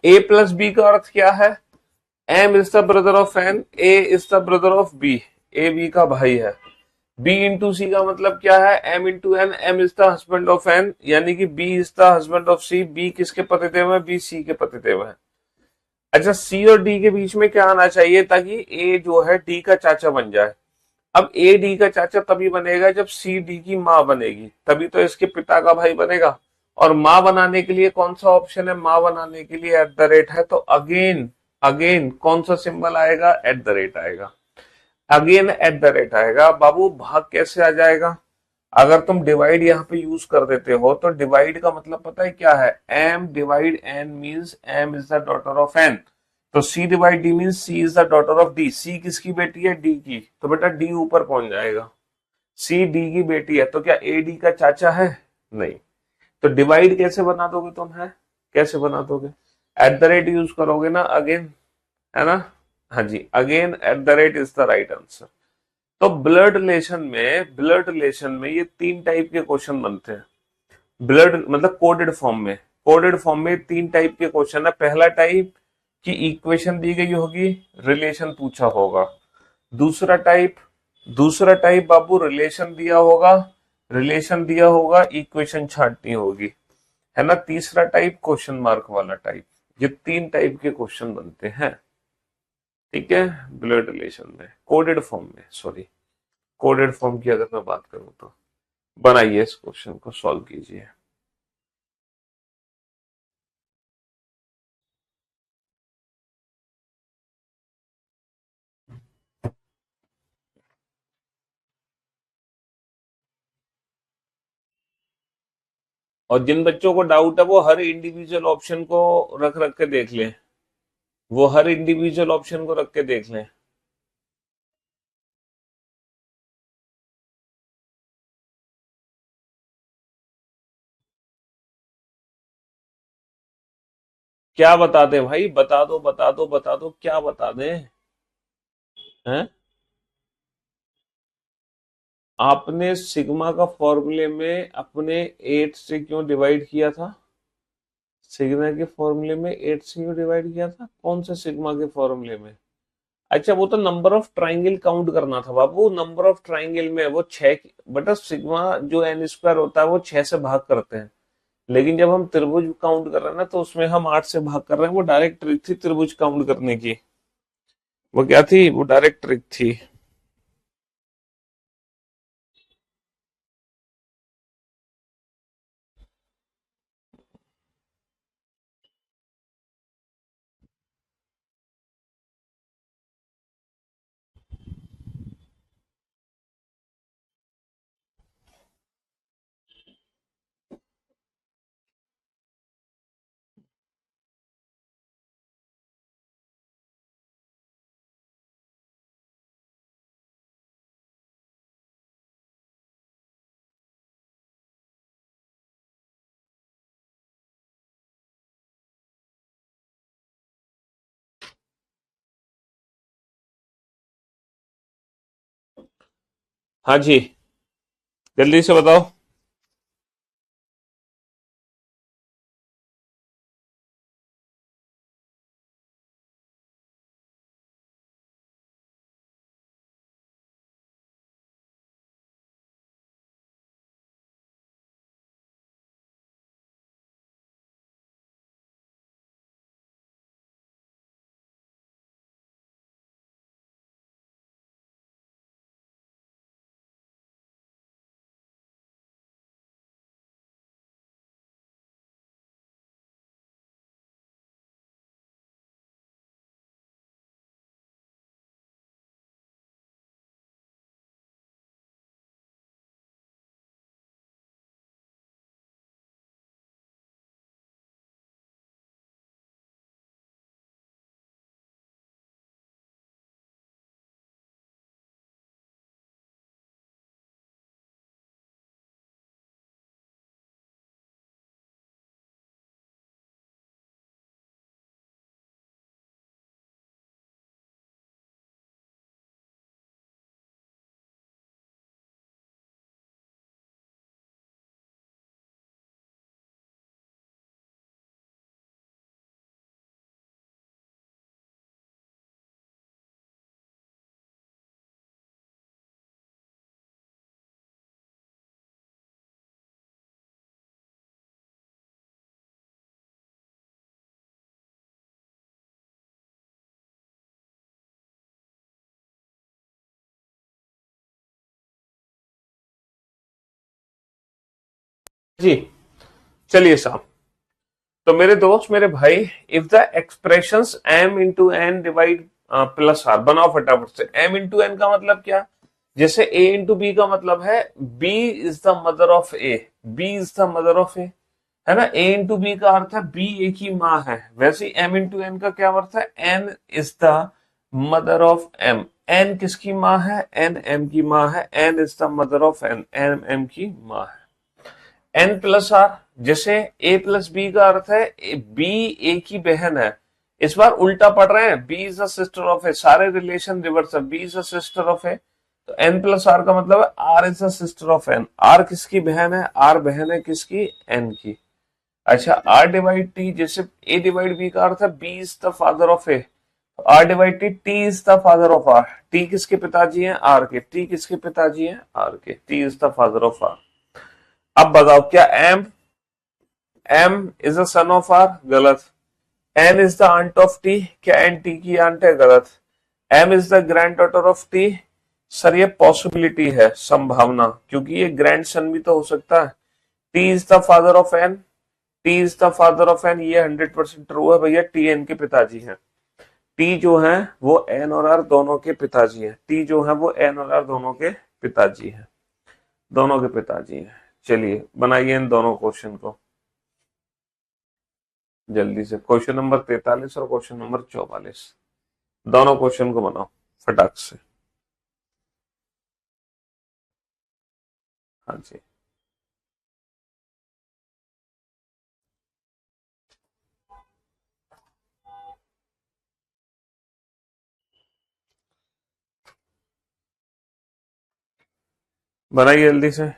ए प्लस बी का अर्थ क्या है? M is the brother of N, A is the brother of B, A B का भाई है। बी इंटू सी का मतलब क्या है? M into N, M is the husband of N, यानी कि B is the husband of C, B किसके पतिदेव है? बी सी के पतिदेव है। अच्छा, सी और डी के बीच में क्या आना चाहिए ताकि ए जो है डी का चाचा बन जाए? अब ए डी का चाचा तभी बनेगा जब सी डी की माँ बनेगी, तभी तो इसके पिता का भाई बनेगा। और माँ बनाने के लिए कौन सा ऑप्शन है? माँ बनाने के लिए एट द रेट है, तो अगेन अगेन कौन सा सिंबल आएगा? एट द रेट आएगा। अगेन एट द रेट आएगा। बाबू भाग कैसे आ जाएगा? अगर तुम डिवाइड यहाँ पे यूज कर देते हो तो डिवाइड का मतलब पता है क्या है? M divide N means M is the daughter of N, तो C divide D means C is the daughter of D. C किसकी बेटी है? डी की, तो बेटा डी ऊपर पहुंच जाएगा। सी डी की बेटी है, तो क्या ए डी का चाचा है? नहीं। तो डिवाइड कैसे बना दोगे तुम? है कैसे बना दोगे? एट द रेट यूज करोगे ना अगेन, है ना? हाँ जी, again at the rate is the right answer. तो ब्लड रिलेशन में ये तीन टाइप के क्वेश्चन बनते हैं। ब्लड मतलब कोडेड फॉर्म में तीन टाइप के क्वेश्चन है। पहला टाइप की इक्वेशन दी गई होगी, रिलेशन पूछा होगा। दूसरा टाइप दूसरा टाइप बाबू रिलेशन दिया होगा, इक्वेशन छांटनी होगी, है ना? तीसरा टाइप क्वेश्चन मार्क वाला टाइप। ये तीन टाइप के क्वेश्चन बनते हैं, ठीक है? ब्लड रिलेशन में कोडेड फॉर्म की अगर मैं बात करूं तो बनाइए इस क्वेश्चन को, सॉल्व कीजिए। और जिन बच्चों को डाउट है वो हर इंडिविजुअल ऑप्शन को रख रख के देख लें, क्या बता दें भाई? बता दो क्या बता दें? हैं? आपने सिग्मा का फॉर्मूले में अपने 8 से क्यों डिवाइड किया था? सिग्मा के फॉर्मूले में 8 से क्यों डिवाइड किया था? कौन से सिग्मा के फॉर्मूले में? अच्छा, वो तो नंबर ऑफ ट्राइंगल काउंट करना था बाबू। नंबर ऑफ ट्राइंगल में वो छह, बटा सिग्मा जो एन स्क्वायर होता है वो 6 से भाग करते हैं। लेकिन जब हम त्रिभुज काउंट कर रहे हैं ना, तो उसमें हम 8 से भाग कर रहे हैं। वो डायरेक्ट ट्रिक थी त्रिभुज काउंट करने की। वो क्या थी? वो डायरेक्ट ट्रिक थी। हाँ जी, जल्दी से बताओ। जी। चलिए साहब, तो मेरे दोस्त मेरे भाई, if the expressions m into N divide plus R, बनाओ फटाफट से। m इंटू एन का मतलब क्या? जैसे a इंटू बी का मतलब है b is the mother of a, b is the mother of a, है ना। a इंटू बी का अर्थ है b एक ही माँ है। वैसे ही m इंटू एन का क्या अर्थ है? n is the mother of m। n किसकी माँ है? n m की माँ है। n is the mother of n, n m की माँ है। एन प्लस आर, जैसे ए प्लस बी का अर्थ है बी ए की बहन है। इस बार उल्टा पढ़ रहे हैं, B is a sister of A, सारे रिलेशन रिवर्स है, B is a sister of A. तो एन प्लस आर का मतलब है R is a sister of N. R किसकी बहन है? आर बहन है किसकी? एन की। अच्छा, आर डिवाइड टी, जैसे ए डिवाइड बी का अर्थ है B is the father of A, R divide T, T is the father of R. T किसके पिताजी हैं? आर के। टी किसके पिताजी हैं? आर के। T is the father of R. अब बताओ, क्या M M is a son of R? गलत। N is the aunt of T, क्या एन टी की आंट है? गलत। M is the granddaughter of T, sir ये पॉसिबिलिटी है, संभावना, क्योंकि ये ग्रैंड सन भी तो हो सकता है। T is the father of N, T is the father of N, ये 100% ट्रू है भैया। टी एन के पिताजी हैं। टी जो है वो एन और आर दोनों के पिताजी हैं। टी जो है वो एन और आर दोनों के पिताजी हैं, दोनों के पिताजी हैं। चलिए बनाइए इन दोनों क्वेश्चन को जल्दी से। क्वेश्चन नंबर 43 और क्वेश्चन नंबर 44, दोनों क्वेश्चन को बनाओ फटाक से। हाँ जी, बनाइए जल्दी से।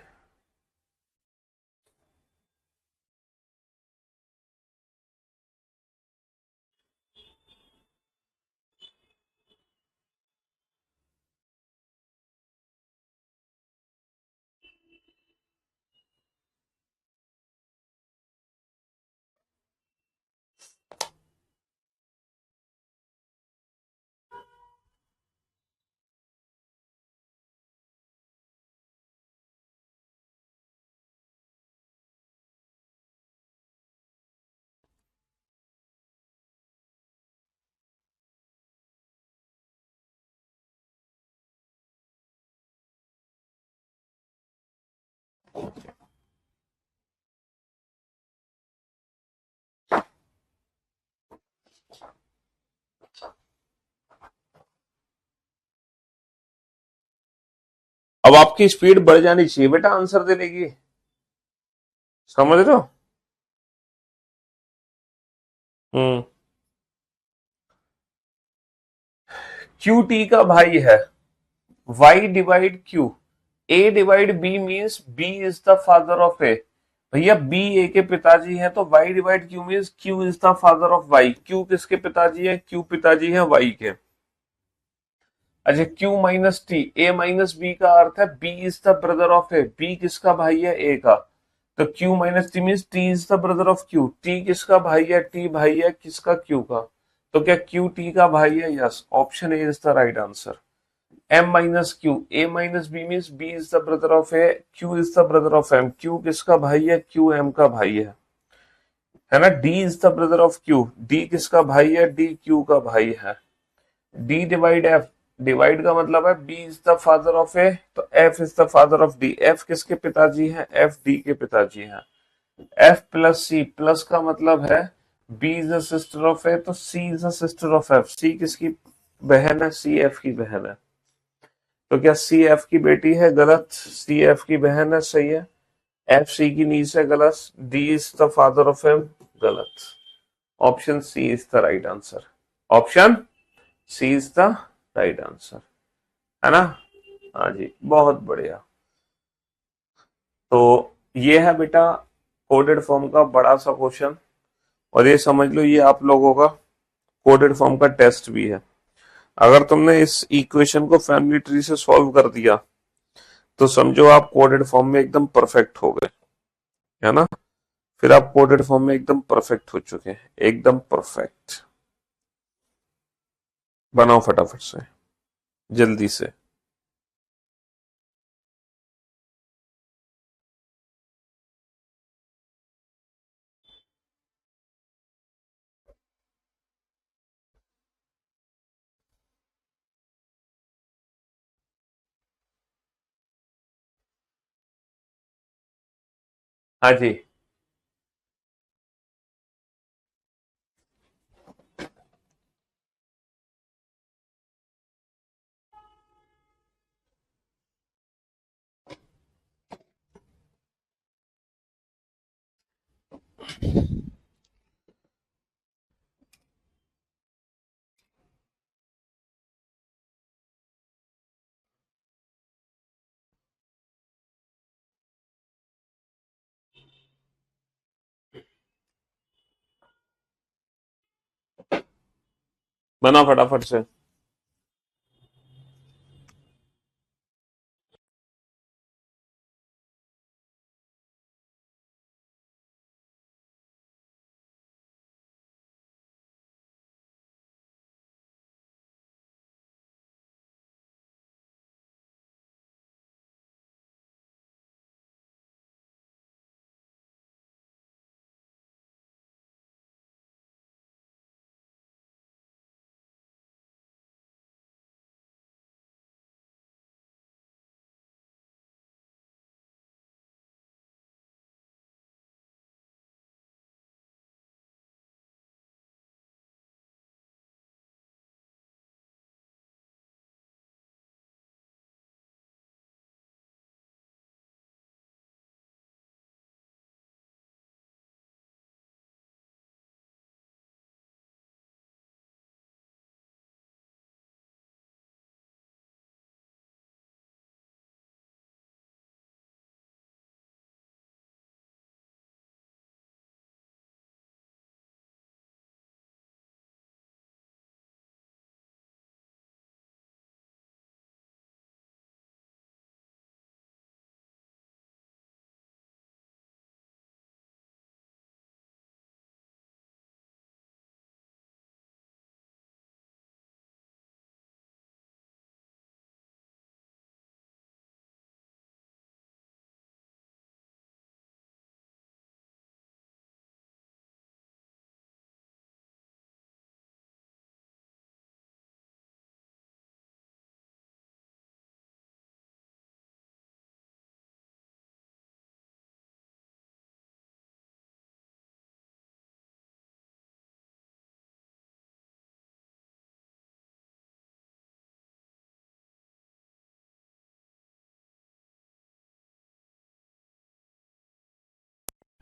अब आपकी स्पीड बढ़ जानी चाहिए बेटा आंसर देने की, समझ रहे हो? हम्म। क्यू टी का भाई है, Y divide Q, A divide B means B is the father of A. भैया बी ए के पिताजी हैं, तो Y divide Q means Q is the father of Y. Q किसके पिताजी है? क्यू पिताजी है वाई के। अच्छा, Q minus T, A minus B का अर्थ है B is the brother of A. B किसका भाई है? ए का। तो Q minus T means T is the brother of Q. T किसका भाई है? टी भाई है किसका? क्यू का। तो क्या क्यू टी का भाई है? Yes, option A is the right answer. M minus Q, A minus B means B is the brother of A, Q is the brother of M. Q किसका भाई है? क्यू एम का भाई है ना। D is the brother of Q, D किसका भाई है? डी क्यू का भाई है। डी डिवाइड एफ, डिवाइड का मतलब है B is the father of A, तो F is the father of D. F किसके पिताजी हैं? एफ डी के पिताजी हैं। एफ प्लस सी, प्लस का मतलब है B is the sister of A, तो C is the sister of F. C किसकी बहन है? सी एफ की बहन है। तो क्या सी एफ की बेटी है? गलत। सी एफ की बहन है, सही है। एफ सी की नीस है, गलत। D is the father of M, गलत। Option C is the right answer. Option C is the right answer, है ना। हाँ जी, बहुत बढ़िया। तो ये है बेटा कोडेड फॉर्म का बड़ा सा क्वेश्चन, और ये समझ लो ये आप लोगों का कोडेड फॉर्म का टेस्ट भी है। अगर तुमने इस इक्वेशन को फैमिली ट्री से सॉल्व कर दिया तो समझो आप कोडेड फॉर्म में एकदम परफेक्ट हो गए, है ना। फिर आप कोडेड फॉर्म में एकदम परफेक्ट हो चुके हैं, एकदम परफेक्ट। बनाओ फटाफट से, जल्दी से। हाँ जी। बना फटाफट से।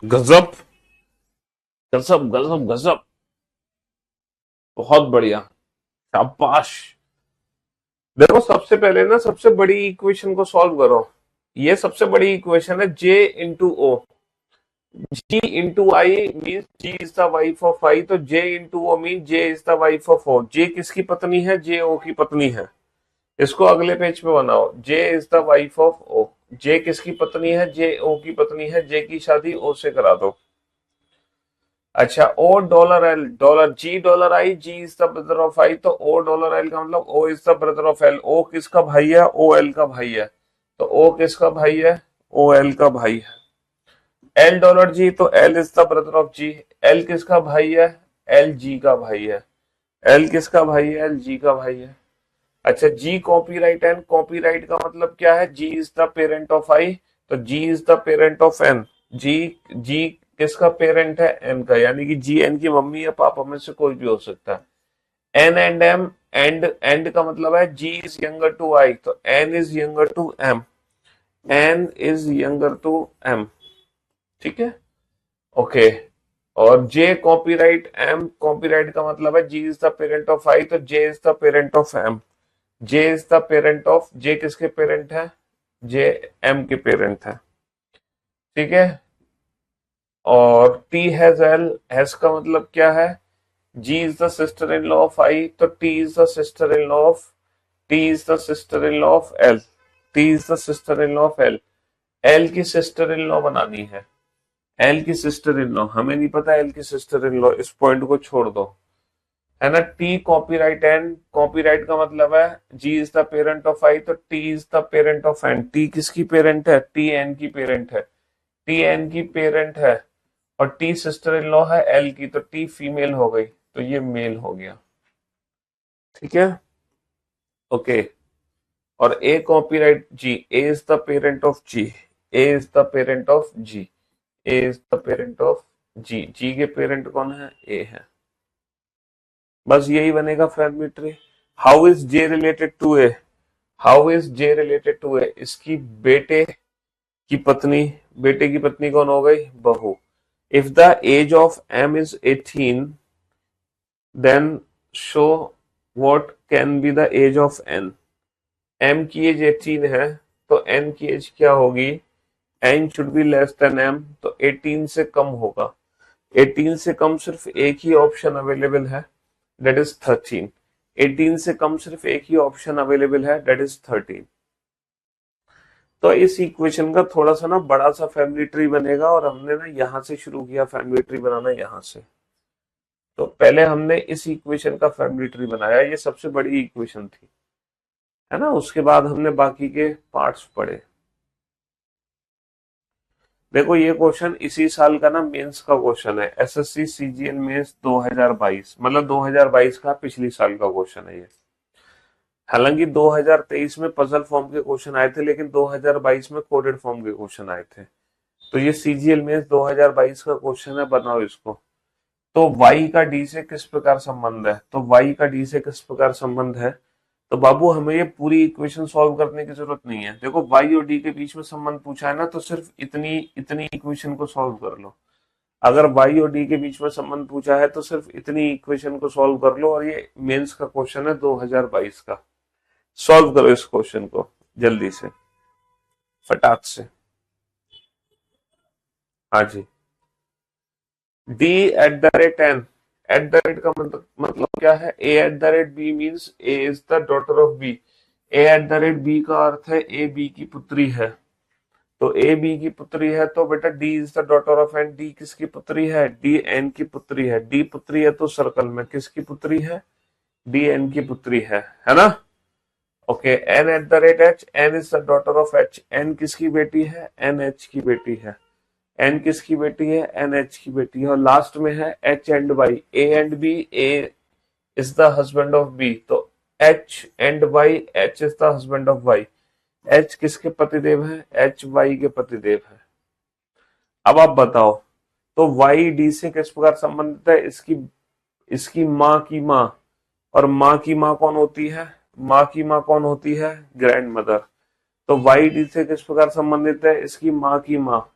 गजब, गजब, गजब, गजब। बहुत बढ़िया। शाबाश। देखो, सबसे पहले ना सबसे बड़ी इक्वेशन को सॉल्व करो। ये सबसे बड़ी इक्वेशन है, J into O. G into I mean G is the wife of I, तो J into O mean J is the wife of O. J किसकी पत्नी है? जे ओ की पत्नी है। इसको अगले पेज पे बनाओ। J is the wife of O. J किसकी पत्नी है? जे ओ की पत्नी है। जे की शादी ओ से करा दो। अच्छा, O dollar L dollar G dollar I, G is the brother of I, तो ओ डॉलर एल का मतलब O is the brother of L. O किसका भाई है? ओ एल का भाई है। तो ओ किसका भाई है? ओ एल का भाई है। एल डॉलर जी, तो L is the brother of G. L किसका भाई है? एल जी का भाई है। एल किसका भाई है? एल जी का भाई है। अच्छा, जी कॉपीराइट एन। कॉपीराइट का मतलब क्या है? G is the parent of I, तो G is the parent of N. G G किसका पेरेंट है? एन का, यानी कि जी एन की मम्मी या पापा में से कोई भी हो सकता है। N and M. And and का मतलब है G is younger to I, तो N is younger to M. N is younger to M. ठीक है। ओके। और जे कॉपीराइट एम। कॉपीराइट का मतलब है G is the parent of I, तो J is the parent of M. J is the parent of, J किसके पेरेंट है? जे एम के पेरेंट है। ठीक है। और टी हैज एल। हैज का मतलब क्या है? G is the sister in law of I, तो T is the sister in law of, T is the sister in law of L. T is the sister in law of L. L की सिस्टर इन लॉ बनानी है। एल की सिस्टर इन लॉ हमें नहीं पता। एल की सिस्टर इन लॉ, इस पॉइंट को छोड़ दो। है ना। T copyright N. कॉपीराइट का मतलब है G is the parent of I, तो T is the parent of N. T किसकी पेरेंट है? टी एन की पेरेंट है। टी एन की पेरेंट है। और टी सिस्टर इन लॉ है एल की, तो टी फीमेल हो गई, तो ये मेल हो गया। ठीक है। ओके। और A copyright G. A is the parent of G. A is the parent of G. A is the parent of G, G के पेरेंट कौन है, ए है। बस यही बनेगा family tree. How is J related to A, how is J related to A, इसकी बेटे की पत्नी, बेटे की पत्नी कौन हो गई, बहू। If the age of M is 18 then show what can be the age of N. M की एज 18 है तो एन की एज क्या होगी, N should be less than M, तो 18 से कम होगा। 18 से कम सिर्फ एक ही ऑप्शन अवेलेबल है, दैट इज 13। 18 से कम सिर्फ एक ही ऑप्शन अवेलेबल है, दैट इज 13। तो इस इक्वेशन का थोड़ा सा ना बड़ा सा फैमिली ट्री बनेगा, और हमने ना यहां से शुरू किया फैमिली ट्री बनाना, यहां से। तो पहले हमने इस इक्वेशन का फैमिली ट्री बनाया, ये सबसे बड़ी इक्वेशन थी, है ना। उसके बाद हमने बाकी के पार्ट्स पढ़े। देखो ये क्वेश्चन इसी साल का ना मेंस का क्वेश्चन है, एसएससी सीजीएल मेंस 2022, मतलब 2022 का पिछली साल का क्वेश्चन है ये। हालांकि 2023 में पजल फॉर्म के क्वेश्चन आए थे, लेकिन 2022 में कोडेड फॉर्म के क्वेश्चन आए थे। तो ये सीजीएल मेंस 2022 का क्वेश्चन है, बनाओ इसको। तो y का d से किस प्रकार संबंध है, तो y का d से किस प्रकार संबंध है, तो बाबू हमें ये पूरी इक्वेशन सॉल्व करने की जरूरत नहीं है। देखो y और d के बीच में संबंध पूछा है ना, तो सिर्फ इतनी इतनी इक्वेशन को सॉल्व कर लो। अगर y और d के बीच में संबंध पूछा है तो सिर्फ इतनी इक्वेशन को सॉल्व कर लो, और ये मेंस का क्वेश्चन है 2022 का। सॉल्व करो इस क्वेश्चन को जल्दी से, फटाक से। हाँ जी, D at the rate N, at the rate का मतलब क्या है, A at the rate B means A is the daughter of B. A at the rate B का अर्थ है ए बी की पुत्री है, तो ए बी की पुत्री है, तो बेटा D is the daughter of N, D किसकी पुत्री है, डी एन की पुत्री है। डी पुत्री है तो सर्कल में किसकी पुत्री है, डी एन की पुत्री है ना। Okay, N at the rate H, N is the daughter of H, N किसकी बेटी है, एन एच की बेटी है। एन किसकी बेटी है, एन एच की बेटी है। और लास्ट में है H and Y, A and B, A is the husband of B, तो H and Y, H is the husband of Y. H किसके पतिदेव है, एच वाई के पतिदेव है। अब आप बताओ, तो वाई डी से किस प्रकार संबंधित है, इसकी इसकी माँ की माँ, और माँ की माँ कौन होती है, माँ की माँ कौन होती है, ग्रैंड मदर। तो वाई डी से किस प्रकार संबंधित है, इसकी माँ की माँ,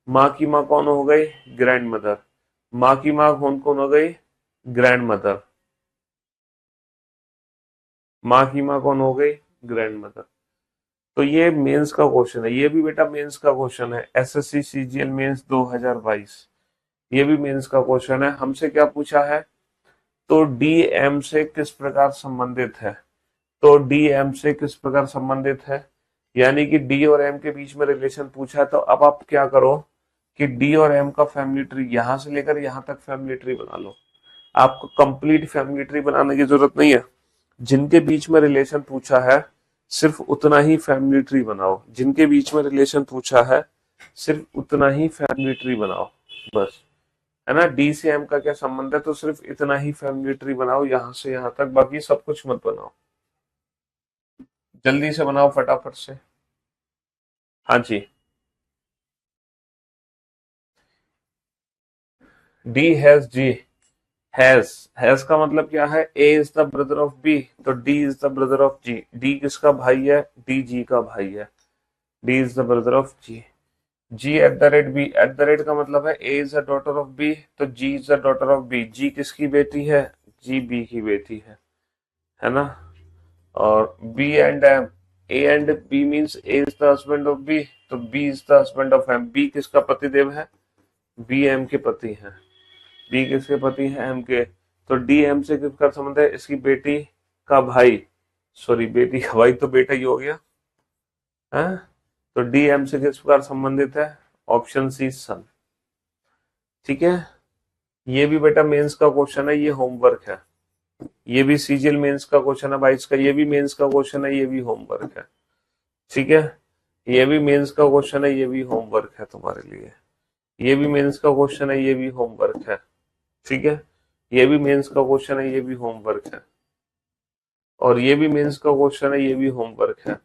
माँ की माँ कौन हो गई, ग्रैंड मदर। माँ की माँ कौन कौन हो गई, ग्रैंड मदर। माँ की माँ कौन हो गई, ग्रैंड मदर। तो ये मेंस का क्वेश्चन है, ये भी बेटा मेंस का क्वेश्चन है, एसएससी सीजीएल मेंस 2022, ये भी मेंस का क्वेश्चन है। हमसे क्या पूछा है, तो डी एम से किस प्रकार संबंधित है, तो डी एम से किस प्रकार संबंधित है, यानी कि डी और एम के बीच में रिलेशन पूछा है। तो अब आप क्या करो कि डी और एम का फैमिली ट्री यहां से लेकर यहां तक फैमिली ट्री बना लो। आपको कंप्लीट फैमिली ट्री बनाने की जरूरत नहीं है, जिनके बीच में रिलेशन पूछा है सिर्फ उतना ही फैमिली ट्री बनाओ, जिनके बीच में रिलेशन पूछा है सिर्फ उतना ही फैमिली ट्री बनाओ, बस, है ना। डी से एम का क्या संबंध है, तो सिर्फ इतना ही फैमिली ट्री बनाओ यहां से यहां तक, बाकी सब कुछ मत बनाओ। जल्दी से बनाओ फटाफट से। हाँ जी, डी हैज जी, हैज का मतलब क्या है, A is the brother of B, तो D is the brother of G. D किसका भाई है, डी जी का भाई है, D is the brother of G. G at the rate B, at the rate का मतलब है A is the daughter of B, तो G is the daughter of B. G किसकी बेटी है, जी बी की बेटी है ना। और B and M, A and B means A is the husband of B, तो B is the husband of M. B किसका पतिदेव है, बी एम के पति है, बी किसके पति हैं, एम के। तो डी एम से किसका संबंध है, इसकी बेटी का भाई, सॉरी बेटी का भाई तो बेटा ही हो गया है। तो डी एम से किस प्रकार संबंधित है, ऑप्शन सी सन। ठीक है, ये भी बेटा मेंस का क्वेश्चन है, ये होमवर्क है। ये भी सीजीएल मेंस का क्वेश्चन है 22 का, ये भी मेंस का क्वेश्चन है, ये भी होमवर्क है। ठीक है, ये भी मेंस का क्वेश्चन है, ये भी होमवर्क है तुम्हारे लिए। ये भी मेंस का क्वेश्चन है, ये भी होमवर्क है। ठीक है, ये भी मेंस का क्वेश्चन है, ये भी होमवर्क है। और ये भी मेंस का क्वेश्चन है, ये भी होमवर्क है।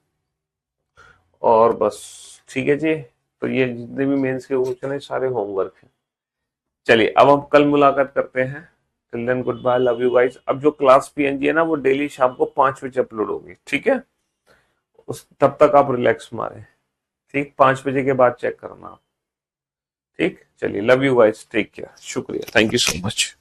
और बस, ठीक है जी। तो ये जितने भी मेंस के क्वेश्चन है सारे होमवर्क है। चलिए अब हम कल मुलाकात करते हैं। Till then good bye, love you guys. अब जो क्लास पीएनजी है ना वो डेली शाम को 5 बजे अपलोड होगी, ठीक है? उस तब तक आप रिलैक्स मारे, ठीक? 5 बजे के बाद चेक करना आप, ठीक? चलिए, love you guys, take care, शुक्रिया, थैंक यू सो मच।